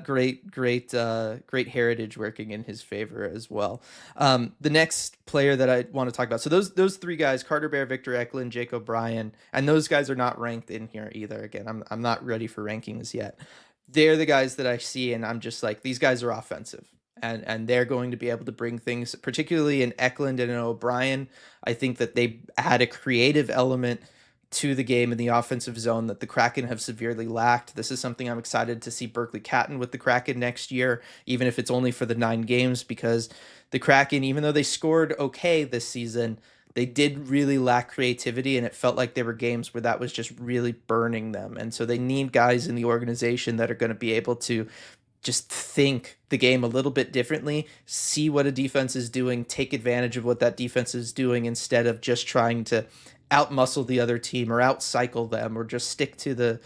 great heritage working in his favor as well. The next player that I want to talk about. So those three guys: Carter Bear, Victor Eklund, Jake O'Brien, and those guys are not ranked in here either. Again, I'm not ready for rankings yet. They're the guys that I see, and I'm just like, these guys are offensive. And they're going to be able to bring things, particularly in Eklund and in O'Brien. I think that they add a creative element to the game in the offensive zone that the Kraken have severely lacked. This is something I'm excited to see Berkeley Catton with the Kraken next year, even if it's only for the 9 games, because the Kraken, even though they scored okay this season, they did really lack creativity, and it felt like there were games where that was just really burning them. And so they need guys in the organization that are going to be able to just think the game a little bit differently, see what a defense is doing, take advantage of what that defense is doing instead of just trying to outmuscle the other team or outcycle them or just stick to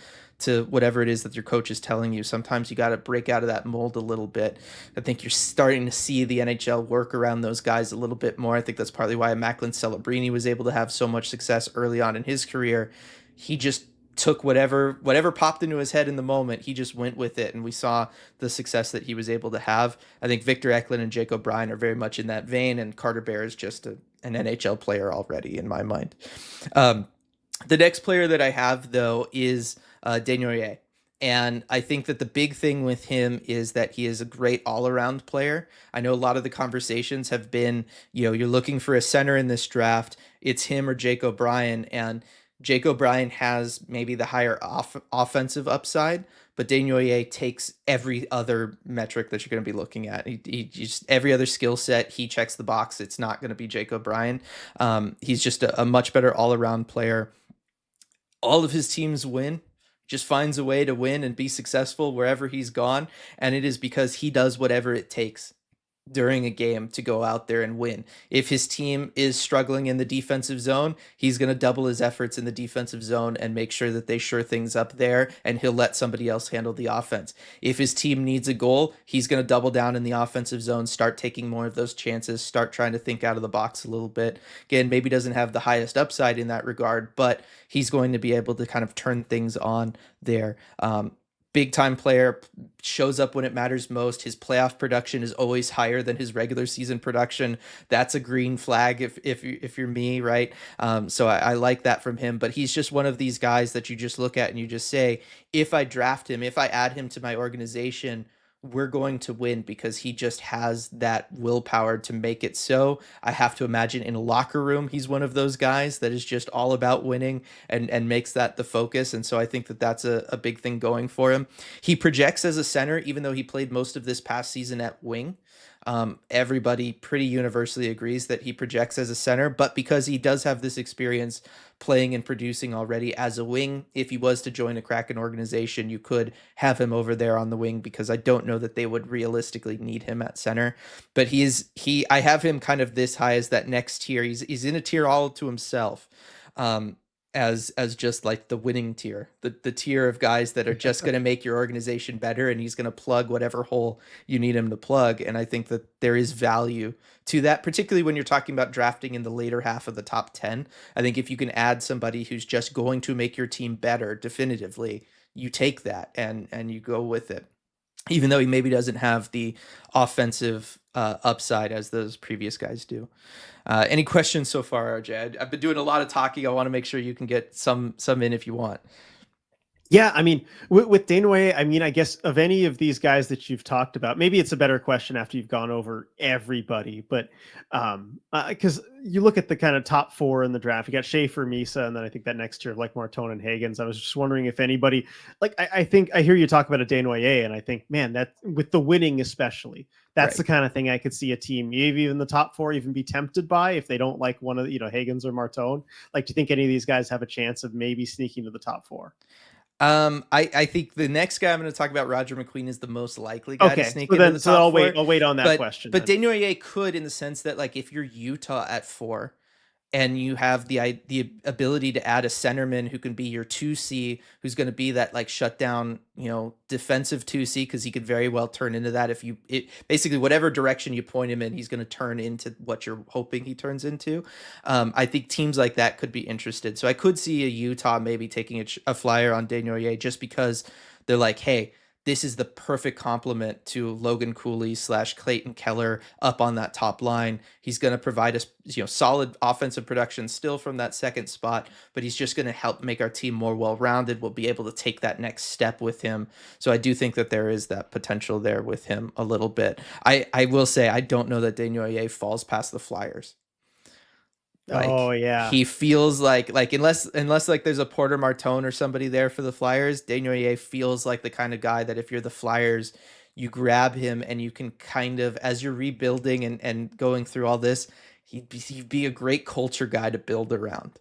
whatever it is that your coach is telling you. Sometimes you got to break out of that mold a little bit. I think you're starting to see the NHL work around those guys a little bit more. I think that's partly why Macklin Celebrini was able to have so much success early on in his career. He just took whatever popped into his head in the moment. He just went with it, and we saw the success that he was able to have. I think Victor Eklund and Jake O'Brien are very much in that vein, and Carter Bear is just an NHL player already in my mind. Um, the next player that I have though is Desnoyers. And I think that the big thing with him is that he is a great all-around player. I know a lot of the conversations have been, you're looking for a center in this draft. It's him or Jake O'Brien, and Jake O'Brien has maybe the higher offensive upside, but Desnoyers takes every other metric that you're going to be looking at. He just every other skill set, he checks the box. It's not going to be Jake O'Brien. He's just a much better all-around player. All of his teams win, just finds a way to win and be successful wherever he's gone, and it is because he does whatever it takes during a game to go out there and win. If his team is struggling in the defensive zone, he's going to double his efforts in the defensive zone and make sure that they shore things up there, and he'll let somebody else handle the offense. If his team needs a goal, he's going to double down in the offensive zone, start taking more of those chances, start trying to think out of the box a little bit. Again, maybe doesn't have the highest upside in that regard, but he's going to be able to kind of turn things on there. Big time player, shows up when it matters most. His playoff production is always higher than his regular season production. That's a green flag if you're me, right? So I like that from him. But he's just one of these guys that you just look at and you just say, if I draft him, if I add him to my organization, we're going to win because he just has that willpower to make it so. I have to imagine in a locker room, he's one of those guys that is just all about winning and makes that the focus. And so I think that that's a big thing going for him. He projects as a center, even though he played most of this past season at wing. Everybody pretty universally agrees that he projects as a center, but because he does have this experience playing and producing already as a wing, if he was to join a Kraken organization, you could have him over there on the wing because I don't know that they would realistically need him at center. But I have him kind of this high as that next tier. He's in a tier all to himself. Um, as just like the winning tier, the tier of guys that are just going to make your organization better, and he's going to plug whatever hole you need him to plug. And I think that there is value to that, particularly when you're talking about drafting in the later half of the top 10. I think if you can add somebody who's just going to make your team better definitively, you take that and you go with it, even though he maybe doesn't have the offensive upside as those previous guys do. Any questions so far, RJ? I've been doing a lot of talking. I want to make sure you can get some in if you want. Yeah, I mean, with Danway, I mean, I guess of any of these guys that you've talked about, maybe it's a better question after you've gone over everybody. But because you look at the kind of top four in the draft, you got Schaefer, Misa, and then I think that next year, like Martone and Higgins. I was just wondering if anybody, like, I think I hear you talk about a Danway, and I think, man, that with the winning especially, that's Right. the kind of thing I could see a team, maybe even the top four, even be tempted by if they don't like one of the, Higgins or Martone. Like, do you think any of these guys have a chance of maybe sneaking to the top four? I think the next guy I'm going to talk about, Roger McQueen, is the most likely guy to Okay, sneak so into then, the so top I'll wait. four. I'll wait on that question But then. Daniel could, in the sense that, like, if you're Utah at 4, and you have the ability to add a centerman who can be your 2C, who's going to be that like shutdown, defensive 2C, because he could very well turn into that if basically whatever direction you point him in, he's going to turn into what you're hoping he turns into. I think teams like that could be interested. So I could see a Utah maybe taking a flyer on Desnoyers just because they're like, hey, this is the perfect complement to Logan Cooley / Clayton Keller up on that top line. He's going to provide us, solid offensive production still from that second spot, but he's just going to help make our team more well-rounded. We'll be able to take that next step with him. So I do think that there is that potential there with him a little bit. I will say I don't know that Desnoyers falls past the Flyers. Oh Like yeah, he feels like unless like there's a Porter Martone or somebody there for the Flyers, Desnoyers feels like the kind of guy that if you're the Flyers, you grab him and you can kind of, as you're rebuilding and going through all this, he'd be a great culture guy to build around.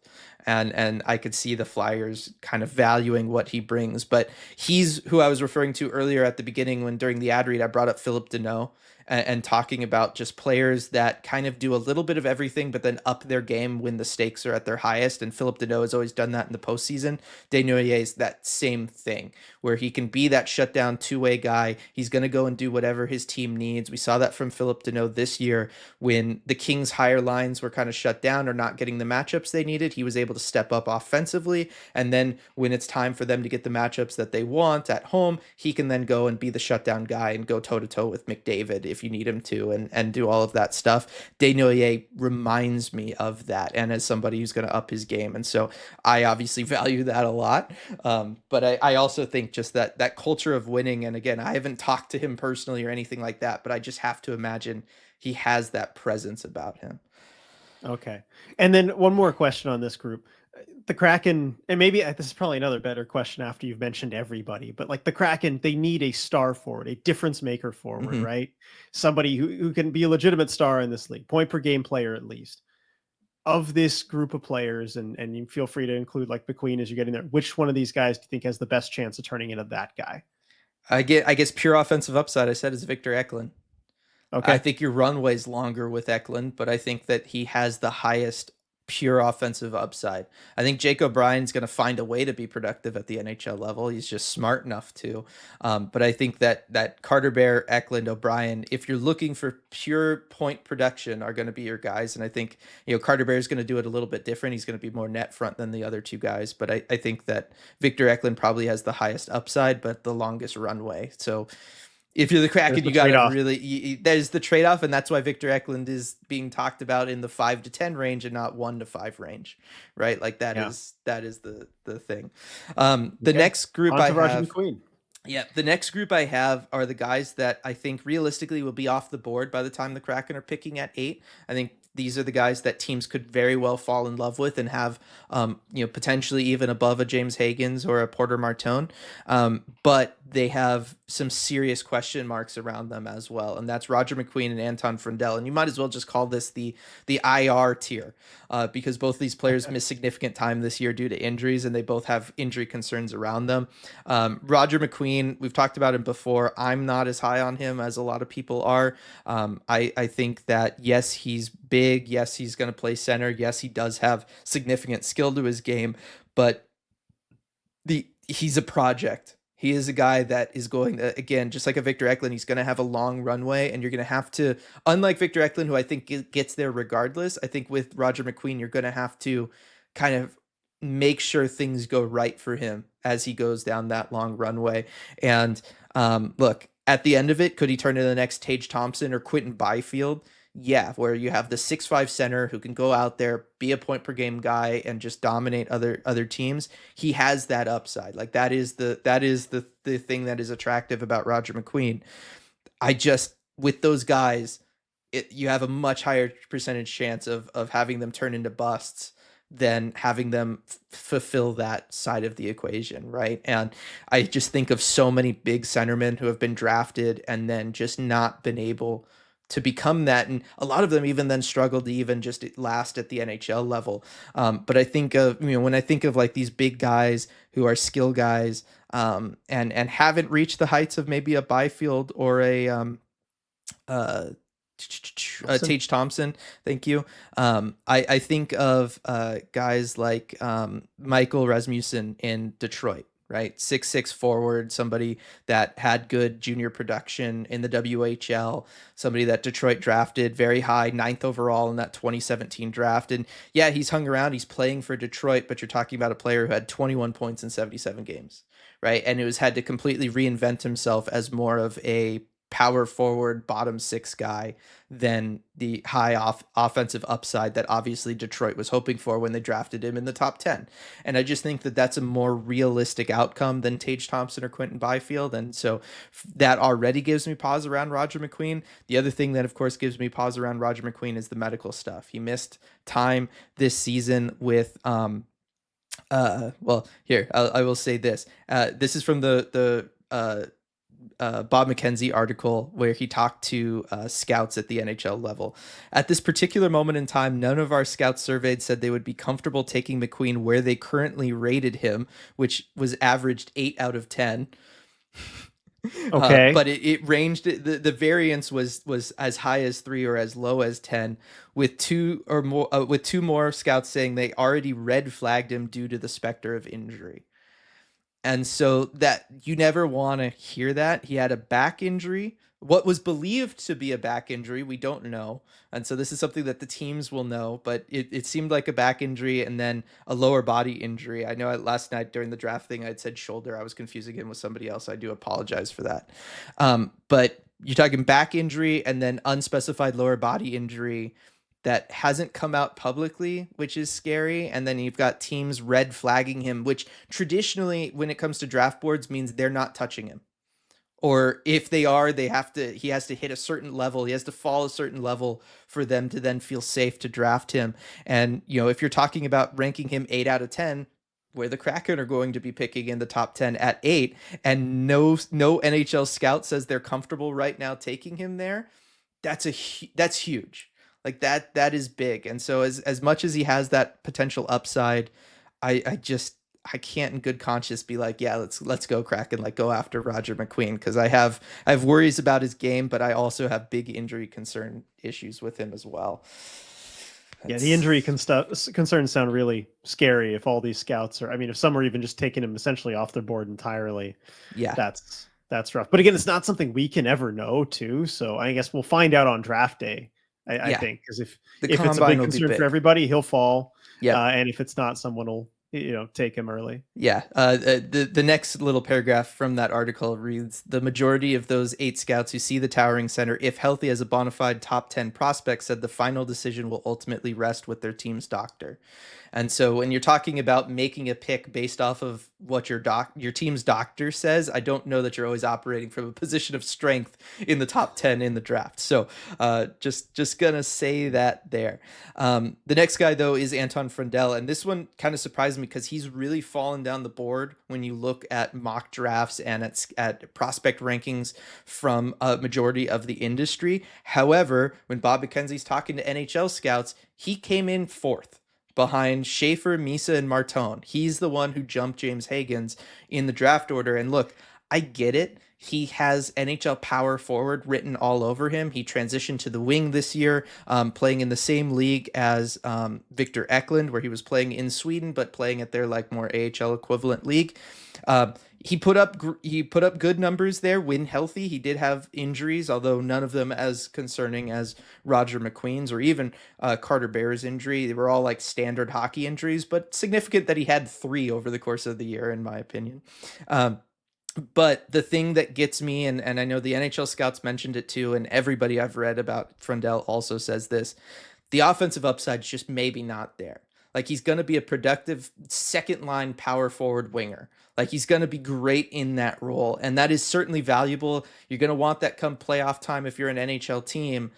And I could see the Flyers kind of valuing what he brings. But he's who I was referring to earlier at the beginning when during the ad read I brought up Philip Deneau and talking about just players that kind of do a little bit of everything, but then up their game when the stakes are at their highest. And Philip Deneau has always done that in the postseason. Desnoyers is that same thing, where he can be that shutdown two-way guy. He's going to go and do whatever his team needs. We saw that from Philip Deneau this year when the Kings' higher lines were kind of shut down or not getting the matchups they needed. He was able to step up offensively. And then when it's time for them to get the matchups that they want at home, he can then go and be the shutdown guy and go toe-to-toe with McDavid if you need him to and do all of that stuff. Desnoyers reminds me of that, and as somebody who's going to up his game. And so I obviously value that a lot. But I also think just that culture of winning, and again, I haven't talked to him personally or anything like that, but I just have to imagine he has that presence about him. okay. And then one more question on this group. The Kraken, and maybe this is probably another better question after you've mentioned everybody, but like the Kraken, they need a star forward, a difference maker forward, Mm-hmm. right? Somebody who can be a legitimate star in this league, point per game player at least. Of this group of players, and you feel free to include like McQueen as you're getting there, which one of these guys do you think has the best chance of turning into that guy? I guess pure offensive upside I said is Victor Eklund. I Okay. think your runway's longer with Eklund, but I think that he has the highest pure offensive upside. I think Jake O'Brien's going to find a way to be productive at the NHL level. He's just smart enough to. But I think that Carter Bear, Eklund, O'Brien, if you're looking for pure point production, are going to be your guys. And I think Carter Bear is going to do it a little bit different. He's going to be more net front than the other two guys. But I think that Victor Eklund probably has the highest upside, but the longest runway. So if you're the There's Kraken, the you got to trade-off. really. There's the trade off, and that's why Victor Eklund is being talked about in the 5 to 10 range and not 1 to 5 range, right? Like that Yeah. is the thing. The Okay. next group On I to Roger have, McQueen. Yeah, the next group I have are the guys that I think realistically will be off the board by the time the Kraken are picking at 8. I think these are the guys that teams could very well fall in love with and have, potentially even above a James Higgins or a Porter Martone. But they have some serious question marks around them as well, and that's Roger McQueen and Anton Frundell. And you might as well just call this the IR tier, because both these players missed significant time this year due to injuries, and they both have injury concerns around them. Roger McQueen, we've talked about him before. I'm not as high on him as a lot of people are. I think that, yes, he's big. Yes, he's going to play center. Yes, he does have significant skill to his game, but he's a project. He is a guy that is going to, again, just like a Victor Eklund, he's going to have a long runway, and you're going to have to, unlike Victor Eklund, who I think gets there regardless, I think with Roger McQueen, you're going to have to kind of make sure things go right for him as he goes down that long runway. And look, at the end of it, could he turn into the next Tage Thompson or Quentin Byfield? Yeah, where you have the 6'5" center who can go out there, be a point per game guy, and just dominate other teams. He has that upside. Like that is the thing that is attractive about Roger McQueen. I just, with those guys, you have a much higher percentage chance of having them turn into busts than having them fulfill that side of the equation, right? And I just think of so many big centermen who have been drafted and then just not been able to become that, and a lot of them even then struggled to even just last at the NHL level. But I think of, when I think of like these big guys who are skill guys, and haven't reached the heights of maybe a Byfield or a uh, Thompson. Tage Thompson. Thank you. I think of guys like Michael Rasmussen in Detroit, right? 6'6" forward, somebody that had good junior production in the WHL, somebody that Detroit drafted very high, ninth overall in that 2017 draft. And yeah, he's hung around, he's playing for Detroit, but you're talking about a player who had 21 points in 77 games, right? And it was had to completely reinvent himself as more of a power forward bottom six guy than the high offensive upside that obviously Detroit was hoping for when they drafted him in the top 10. And I just think that that's a more realistic outcome than Tage Thompson or Quentin Byfield. And so that already gives me pause around Roger McQueen. The other thing that, of course, gives me pause around Roger McQueen is the medical stuff. He missed time this season with, well, here, I will say this. This is from the Bob McKenzie article where he talked to scouts at the NHL level. At this particular moment in time, none of our scouts surveyed said they would be comfortable taking McQueen where they currently rated him, which was averaged 8 out of 10. Okay. But it ranged, the variance was as high as 3 or as low as 10, with two more scouts saying they already red flagged him due to the specter of injury. And so that you never want to hear that. He had a back injury, what was believed to be a back injury. We don't know. And so this is something that the teams will know, but it seemed like a back injury and then a lower body injury. I know last night during the draft thing, I'd said shoulder. I was confusing him with somebody else. I do apologize for that. But you're talking back injury and then unspecified lower body injury that hasn't come out publicly, which is scary. And then you've got teams red flagging him, which traditionally, when it comes to draft boards, means they're not touching him. Or if they are, he has to hit a certain level. He has to fall a certain level for them to then feel safe to draft him. And, if you're talking about ranking him 8 out of 10, where the Kraken are going to be picking in the top 10 at 8, and no NHL scout says they're comfortable right now taking him there, that's huge. Like that is big. And so as much as he has that potential upside, I can't in good conscience be like, yeah, let's go Kraken, like go after Roger McQueen, because I have worries about his game, but I also have big injury concern issues with him as well. Yeah, the injury concerns sound really scary if all these scouts are, I mean, if some are even just taking him essentially off their board entirely, Yeah. that's rough. But again, it's not something we can ever know too. So I guess we'll find out on draft day, I Yeah. think, because if The it's a combine big will be concern for big. everybody, he'll fall. Yep. And if it's not, someone will, take him early. Yeah. The next little paragraph from that article reads: the majority of those 8 scouts who see the towering center, if healthy as a bona fide top 10 prospect, said the final decision will ultimately rest with their team's doctor. And so when you're talking about making a pick based off of what your team's doctor says, I don't know that you're always operating from a position of strength in the top 10 in the draft. So just gonna say that there. The next guy though is Anton Frundell, and this one kind of surprised me because he's really fallen down the board when you look at mock drafts and at prospect rankings from a majority of the industry. However, when Bob McKenzie's talking to NHL scouts, he came in fourth behind Schaefer, Misa, and Martone. He's the one who jumped James Higgins in the draft order. And look, I get it. He has NHL power forward written all over him. He transitioned to the wing this year, playing in the same league as Victor Eklund, where he was playing in Sweden, but playing at their like more AHL equivalent league. He put up good numbers there when healthy. He did have injuries, although none of them as concerning as Roger McQueen's or even Carter Bear's injury. They were all like standard hockey injuries, but significant that he had 3 over the course of the year, in my opinion. But the thing that gets me, and I know the NHL scouts mentioned it too, and everybody I've read about Frundell also says this, the offensive upside's just maybe not there. Like he's going to be a productive second line power forward winger. Like he's going to be great in that role. And that is certainly valuable. You're going to want that come playoff time if you're an NHL team.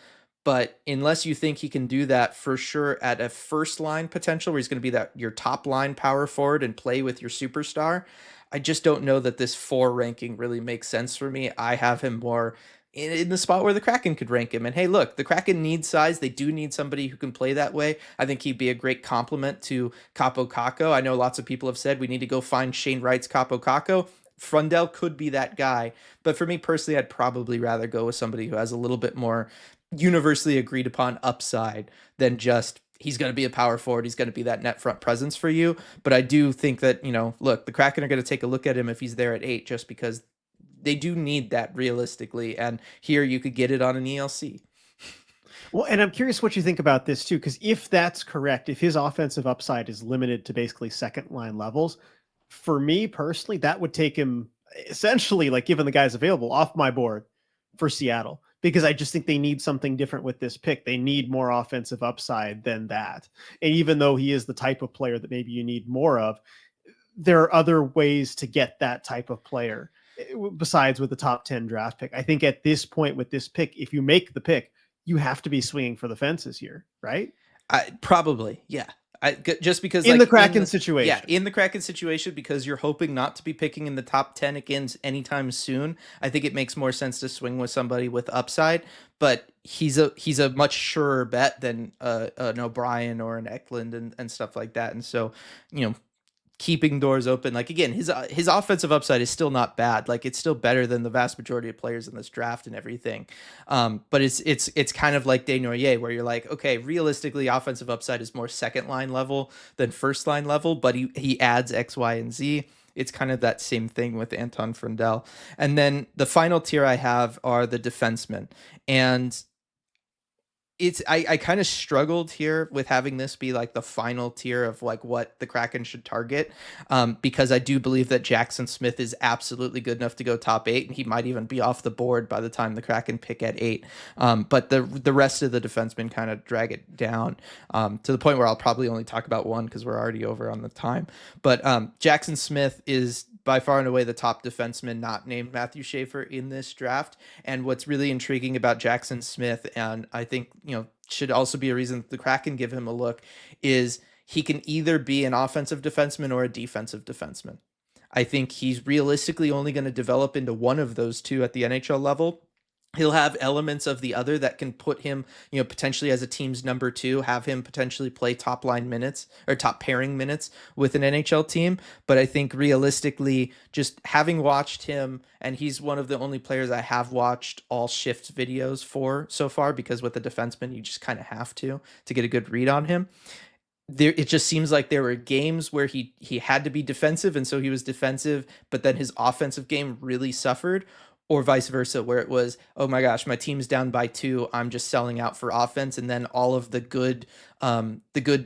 But unless you think he can do that for sure at a first line potential where he's going to be that your top line power forward and play with your superstar, I just don't know that this 4 ranking really makes sense for me. I have him more in the spot where the Kraken could rank him. And hey, look, the Kraken need size. They do need somebody who can play that way. I think he'd be a great complement to Capo Caco. I know lots of people have said we need to go find Shane Wright's Capo Caco. Frundell could be that guy. But for me personally, I'd probably rather go with somebody who has a little bit more universally agreed upon upside than just he's going to be a power forward. He's going to be that net front presence for you. But I do think that, look, the Kraken are going to take a look at him if he's there at 8 just because they do need that realistically. And here you could get it on an ELC. Well, and I'm curious what you think about this too, because if that's correct, if his offensive upside is limited to basically second line levels, for me personally, that would take him essentially, like given the guys available, off my board for Seattle, because I just think they need something different with this pick. They need more offensive upside than that. And even though he is the type of player that maybe you need more of, there are other ways to get that type of player besides with the top 10 draft pick. I think at this point with this pick, if you make the pick, you have to be swinging for the fences here, right? Probably, yeah. Just because in the Kraken situation. Yeah, in the Kraken situation, because you're hoping not to be picking in the top 10 again anytime soon. I think it makes more sense to swing with somebody with upside, but he's a much surer bet than an O'Brien or an Eklund and stuff like that. And so, keeping doors open. Like again, his offensive upside is still not bad. Like it's still better than the vast majority of players in this draft and everything. But it's kind of like Desnoyers, where you're like, okay, realistically, offensive upside is more second line level than first line level, but he adds X, Y, and Z. It's kind of that same thing with Anton Frundell. And then the final tier I have are the defensemen. And I kind of struggled here with having this be like the final tier of like what the Kraken should target, because I do believe that Jackson Smith is absolutely good enough to go top 8, and he might even be off the board by the time the Kraken pick at 8. But the rest of the defensemen kind of drag it down to the point where I'll probably only talk about one because we're already over on the time. But Jackson Smith is by far and away the top defenseman not named Matthew Schaefer in this draft. And what's really intriguing about Jackson Smith, and I think, should also be a reason that the Kraken give him a look, is he can either be an offensive defenseman or a defensive defenseman. I think he's realistically only going to develop into one of those two at the NHL level. He'll have elements of the other that can put him, potentially as a team's number 2, have him potentially play top line minutes or top pairing minutes with an NHL team. But I think realistically, just having watched him, and he's one of the only players I have watched all shift videos for so far, because with a defenseman, you just kind of have to get a good read on him. It just seems like there were games where he had to be defensive, and so he was defensive, but then his offensive game really suffered. Or vice versa, where it was, oh my gosh, my team's down by 2, I'm just selling out for offense, and then all of the good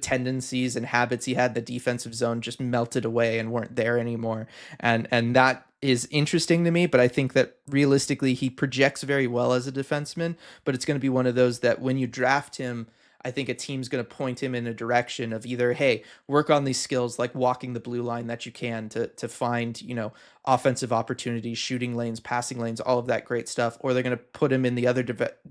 tendencies and habits he had in the defensive zone just melted away and weren't there anymore. And that is interesting to me, but I think that realistically he projects very well as a defenseman, but it's going to be one of those that when you draft him, I think a team's going to point him in a direction of either, hey, work on these skills like walking the blue line that you can to find, offensive opportunities, shooting lanes, passing lanes, all of that great stuff, or they're going to put him in the other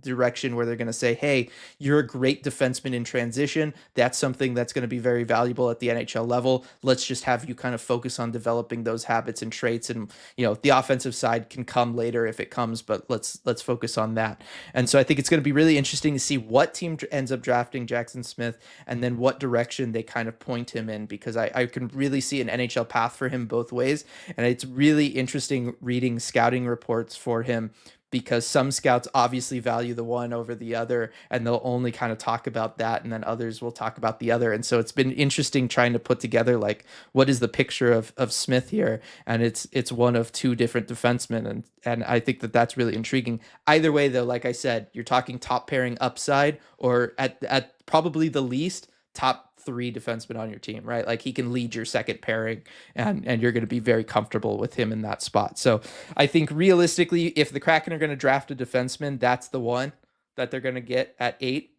direction where they're going to say, hey, you're a great defenseman in transition. That's something that's going to be very valuable at the NHL level. Let's just have you kind of focus on developing those habits and traits, and the offensive side can come later if it comes, but let's focus on that. And so I think it's going to be really interesting to see what team ends up drafting Jackson Smith and then what direction they kind of point him in, because I can really see an NHL path for him both ways. And it's really interesting reading scouting reports for him, because some scouts obviously value the one over the other and they'll only kind of talk about that, and then others will talk about the other. And so it's been interesting trying to put together like what is the picture of Smith here, and it's one of two different defensemen, and I think that that's really intriguing. Either way though, like I said, you're talking top pairing upside, or at probably the least top three defensemen on your team, right? Like he can lead your second pairing, and you're going to be very comfortable with him in that spot. So I think realistically, if the Kraken are going to draft a defenseman, that's the one that they're going to get at 8.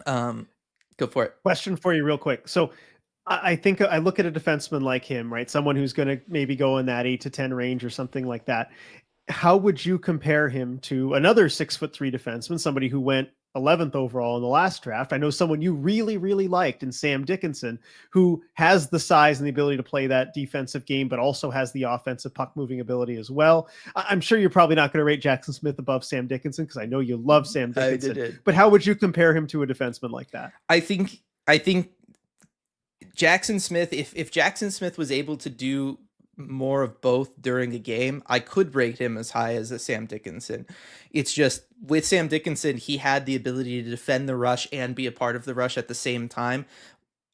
Go for it. Question for you real quick. So I think I look at a defenseman like him, right? Someone who's going to maybe go in that 8 to 10 range or something like that. How would you compare him to another 6'3" defenseman, somebody who went 11th overall in the last draft? I know someone you really, really liked in Sam Dickinson, who has the size and the ability to play that defensive game, but also has the offensive puck moving ability as well. I'm sure you're probably not going to rate Jackson Smith above Sam Dickinson, because I know you love Sam Dickinson. did. But how would you compare him to a defenseman like that? I think Jackson Smith, if Jackson Smith was able to do more of both during a game, I could rate him as high as a Sam Dickinson. It's just with Sam Dickinson, he had the ability to defend the rush and be a part of the rush at the same time.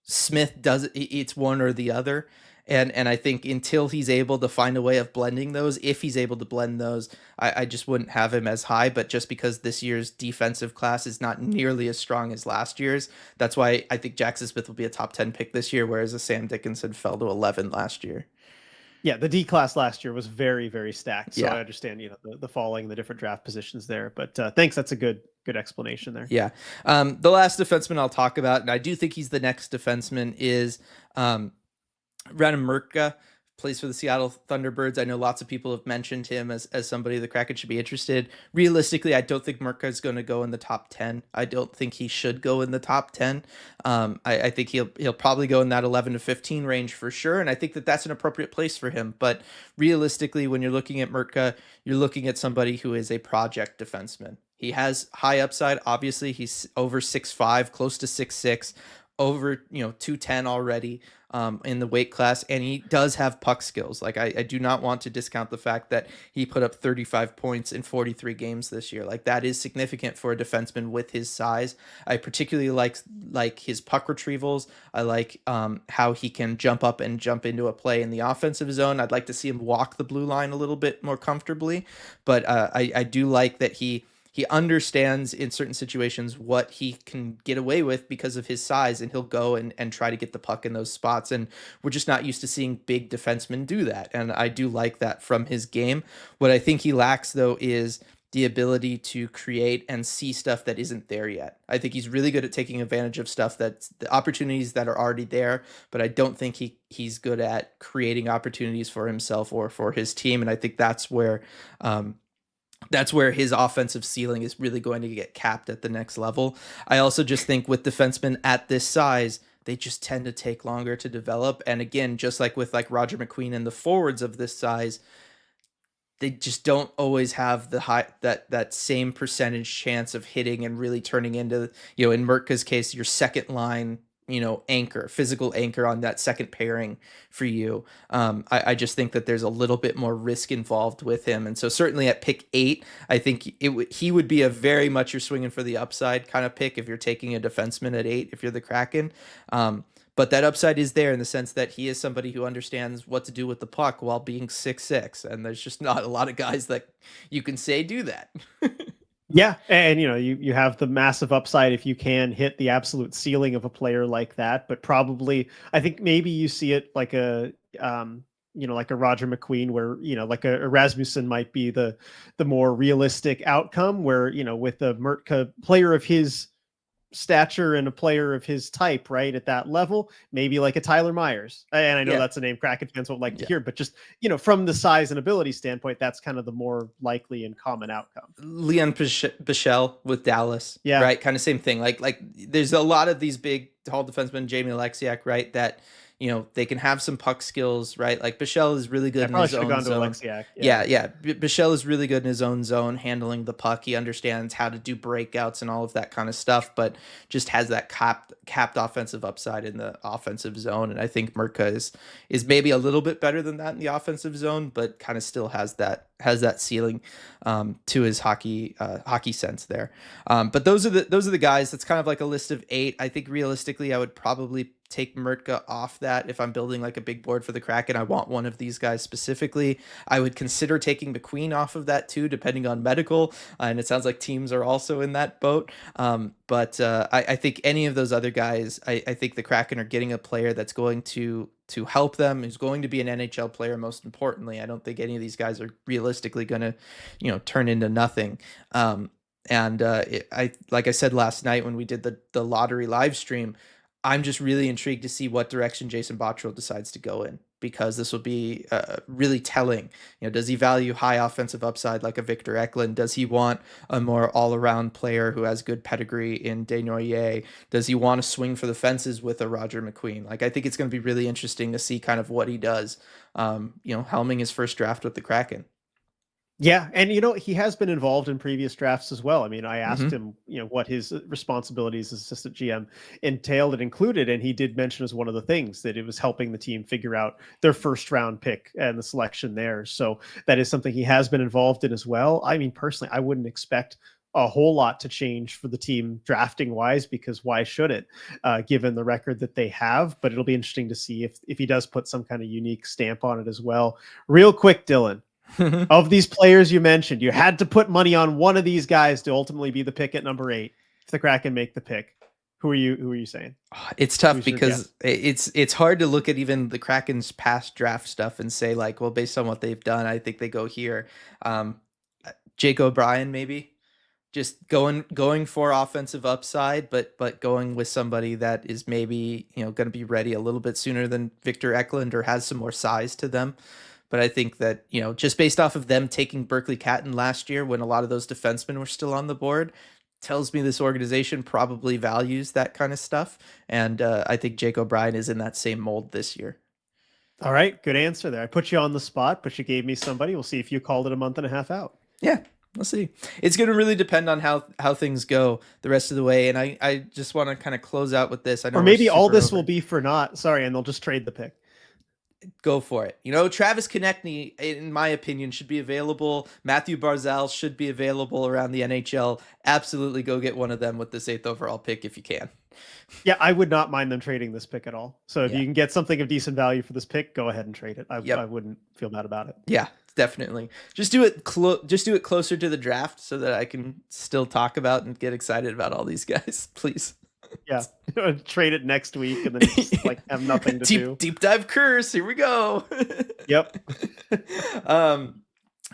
Smith does it's one or the other. And I think until he's able to find a way of blending those, if he's able to blend those, I just wouldn't have him as high. But just because this year's defensive class is not nearly as strong as last year's, that's why I think Jackson Smith will be a top 10 pick this year, whereas a Sam Dickinson fell to 11 last year. Yeah, the D class last year was very, very stacked. So Yeah. I understand, the falling, the different draft positions there. But thanks, that's a good explanation there. Yeah. The last defenseman I'll talk about, and I do think he's the next defenseman, is Radim Murka. Plays for the Seattle Thunderbirds. I know lots of people have mentioned him as somebody the Kraken should be interested. Realistically, I don't think Murka is going to go in the top 10. I don't think he should go in the top 10. I think he'll probably go in that 11 to 15 range for sure, and I think that that's an appropriate place for him. But realistically, when you're looking at Murka, you're looking at somebody who is a project defenseman. He has high upside. Obviously, he's over 6'5", close to 6'6", over 210 already in the weight class, and he does have puck skills. Like I do not want to discount the fact that he put up 35 points in 43 games this year. Like that is significant for a defenseman with his size. I particularly like his puck retrievals. I like how he can jump up and jump into a play in the offensive zone. I'd like to see him walk the blue line a little bit more comfortably, but I do like that he understands in certain situations what he can get away with because of his size, and he'll go and try to get the puck in those spots. And we're just not used to seeing big defensemen do that. And I do like that from his game. What I think he lacks, though, is the ability to create and see stuff that isn't there yet. I think he's really good at taking advantage of stuff that's the opportunities that are already there, but I don't think he's good at creating opportunities for himself or for his team. And I think that's where his offensive ceiling is really going to get capped at the next level. I also just think with defensemen at this size, they just tend to take longer to develop. And again, just like with Roger McQueen and the forwards of this size, they just don't always have the high that same percentage chance of hitting and really turning into, in Murka's case, your second line, physical anchor on that second pairing for you. I just think that there's a little bit more risk involved with him. And so certainly at pick 8, I think he would be a very much you're swinging for the upside kind of pick if you're taking a defenseman at 8, if you're the Kraken. But that upside is there in the sense that he is somebody who understands what to do with the puck while being 6'6", and there's just not a lot of guys that you can say do that. Yeah, and you have the massive upside if you can hit the absolute ceiling of a player like that. But probably, I think maybe you see it like a like a Roger McQueen, where like a Rasmussen might be the more realistic outcome. Where with a Murtka player of his stature and a player of his type, right, at that level, maybe like a Tyler Myers. And I know Yeah. that's a name Kraken fans won't like to Yeah. hear, but just, from the size and ability standpoint, that's kind of the more likely and common outcome. Leon Bichelle with Dallas, Yeah. right? Kind of same thing. Like there's a lot of these big tall defensemen, Jamie Alexiak, right? That they can have some puck skills, right? Like Bichelle is really I good in probably his should have own gone to zone. Alexiak. Yeah, Yeah. yeah. Bichelle is really good in his own zone, handling the puck. He understands how to do breakouts and all of that kind of stuff, but just has that capped offensive upside in the offensive zone. And I think Merca is maybe a little bit better than that in the offensive zone, but kind of still has that ceiling to his hockey sense there. But those are the guys. That's kind of like a list of 8. I think realistically, I would probably take Mertka off that if I'm building like a big board for the Kraken. I want one of these guys specifically. I would consider taking McQueen off of that too, depending on medical. And it sounds like teams are also in that boat. But I think any of those other guys, I think the Kraken are getting a player that's going to help them, who's going to be an NHL player. Most importantly, I don't think any of these guys are realistically going to, turn into nothing. I like I said last night when we did the lottery live stream, I'm just really intrigued to see what direction Jason Botterill decides to go in, because this will be really telling. Does he value high offensive upside like a Victor Eklund? Does he want a more all-around player who has good pedigree in Desnoyers? Does he want to swing for the fences with a Roger McQueen? Like, I think it's going to be really interesting to see kind of what he does, helming his first draft with the Kraken. Yeah, and he has been involved in previous drafts as well. I mean, I asked Mm-hmm. him, what his responsibilities as assistant GM entailed and included, and he did mention as one of the things that it was helping the team figure out their first round pick and the selection there. So that is something he has been involved in as well. I mean, personally, I wouldn't expect a whole lot to change for the team drafting wise, because why should it, given the record that they have? But it'll be interesting to see if he does put some kind of unique stamp on it as well. Real quick, Dylan, of these players you mentioned, you had to put money on one of these guys to ultimately be the pick at number 8. If the Kraken make the pick, who are you saying? It's tough Who's your guess? because it's hard to look at even the Kraken's past draft stuff and say like, well, based on what they've done, I think they go here. Um, Jake O'Brien maybe just going for offensive upside, but going with somebody that is maybe going to be ready a little bit sooner than Victor Eklund or has some more size to them. But I think that just based off of them taking Berkeley Catton last year when a lot of those defensemen were still on the board, tells me this organization probably values that kind of stuff. And I think Jake O'Brien is in that same mold this year. All right, good answer there. I put you on the spot, but you gave me somebody. We'll see if you called it a month and a half out. Yeah, we'll see. It's going to really depend on how things go the rest of the way. And I just want to kind of close out with this. I know Or we're maybe all super this will over. be for naught. Sorry, and they'll just trade the pick. Go for it. Travis Konechny, in my opinion, should be available. Matthew Barzal should be available around the NHL. Absolutely go get one of them with this 8th overall pick if you can. Yeah, I would not mind them trading this pick at all. So if Yeah. you can get something of decent value for this pick, go ahead and trade it. I Yep. wouldn't feel bad about it. Yeah, definitely. Just do it just do it closer to the draft so that I can still talk about and get excited about all these guys, please. Yeah, trade it next week and then just like have nothing to do. Deep dive curse. Here we go. Yep. um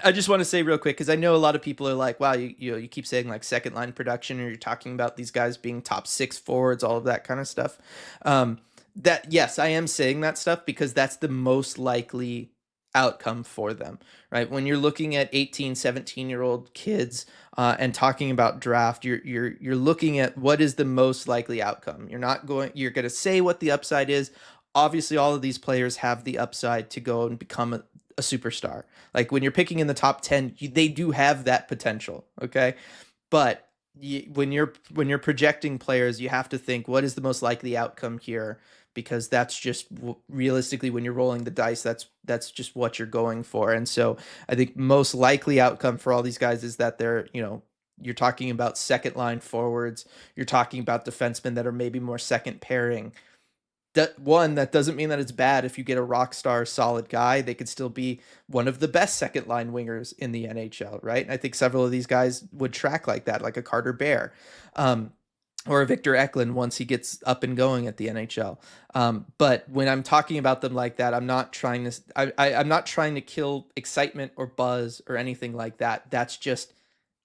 I just want to say real quick, because I know a lot of people are like, wow, you keep saying like second line production, or you're talking about these guys being top 6 forwards, all of that kind of stuff. That yes, I am saying that stuff because that's the most likely outcome for them, right? When you're looking at 18, 17-year-old kids and talking about draft, you're looking at what is the most likely outcome. You're going to say what the upside is. Obviously, all of these players have the upside to go and become a superstar. Like when you're picking in the top 10, they do have that potential, okay? But when you're projecting players, you have to think what is the most likely outcome here, because that's just realistically when you're rolling the dice, that's just what you're going for. And so I think most likely outcome for all these guys is that they're, you're talking about second line forwards, you're talking about defensemen that are maybe more second pairing. That doesn't mean that it's bad if you get a rock star solid guy. They could still be one of the best second line wingers in the NHL, right? And I think several of these guys would track like that, like a Carter Bear, or a Victor Eklund once he gets up and going at the NHL. But when I'm talking about them like that, I'm not trying to I'm not trying to kill excitement or buzz or anything like that. That's just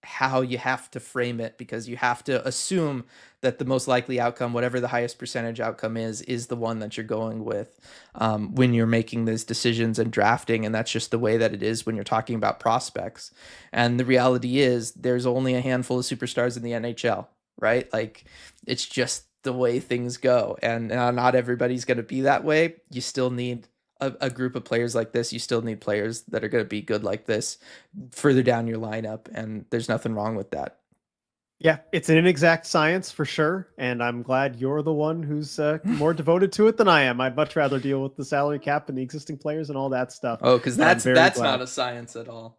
how you have to frame it, because you have to assume that the most likely outcome, whatever the highest percentage outcome is the one that you're going with when you're making these decisions and drafting. And that's just the way that it is when you're talking about prospects. And the reality is there's only a handful of superstars in the NHL, right? Like, it's just the way things go. And not everybody's going to be that way. You still need a group of players like this. You still need players that are going to be good like this further down your lineup, and there's nothing wrong with that. Yeah, it's an inexact science for sure, and I'm glad you're the one who's more devoted to it than I am. I'd much rather deal with the salary cap and the existing players and all that stuff. Oh, because But I'm that's very glad. not a science at all.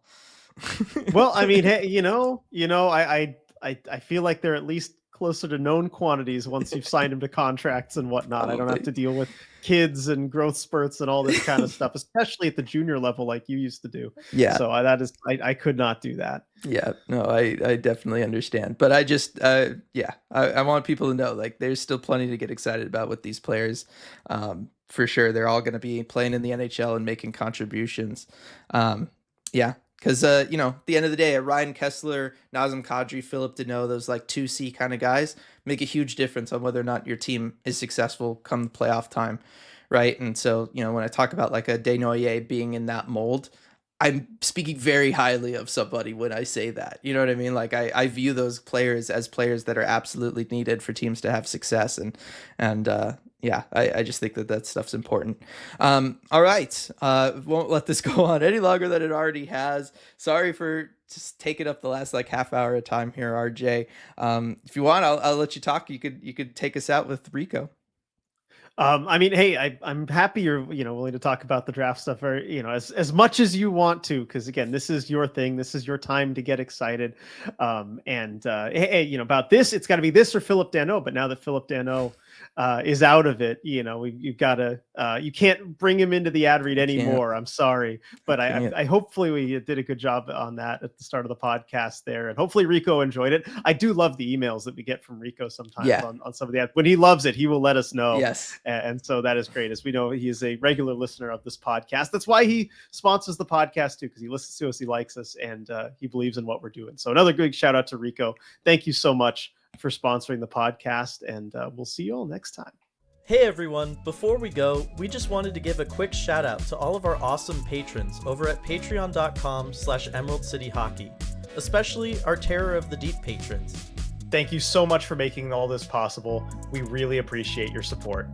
Well, I mean, hey, I feel like they're at least closer to known quantities once you've signed them to contracts and whatnot. I don't have Probably. to deal with kids and growth spurts and all this kind of stuff, especially at the junior level like you used to do. Yeah. So I could not do that. Yeah, no, I definitely understand. But I just, I want people to know, like, there's still plenty to get excited about with these players. For sure. They're all going to be playing in the NHL and making contributions. Yeah. Because, at the end of the day, Ryan Kessler, Nazem Kadri, Philip Deneau, those like 2C kind of guys make a huge difference on whether or not your team is successful come playoff time, right? And so, when I talk about like a Desnoyers being in that mold, I'm speaking very highly of somebody when I say that. You know what I mean? Like, I view those players as players that are absolutely needed for teams to have success. I just think that stuff's important. All right. Won't let this go on any longer than it already has. Sorry for just taking up the last like half hour of time here, RJ. If you want, I'll let you talk. You could take us out with Rico. I mean, hey, I'm happy you're willing to talk about the draft stuff, or as much as you want to, because again, this is your thing, this is your time to get excited. Hey, about this, it's got to be this or Philip Deneau. But now that Philip Deneau is out of it, you've got to you can't bring him into the ad read anymore. I'm sorry, but I hopefully we did a good job on that at the start of the podcast there, and hopefully Rico enjoyed it. I do love the emails that we get from Rico sometimes on some of the ads. When he loves it, he will let us know. Yes. And so that is great. As we know, he is a regular listener of this podcast. That's why he sponsors the podcast too, because he listens to us, he likes us, and he believes in what we're doing. So another big shout out to Rico. Thank you so much for sponsoring the podcast, and we'll see you all next time. Hey everyone, before we go, we just wanted to give a quick shout out to all of our awesome patrons over at patreon.com/Emerald City Hockey, especially our Terror of the Deep patrons. Thank you so much for making all this possible. We really appreciate your support.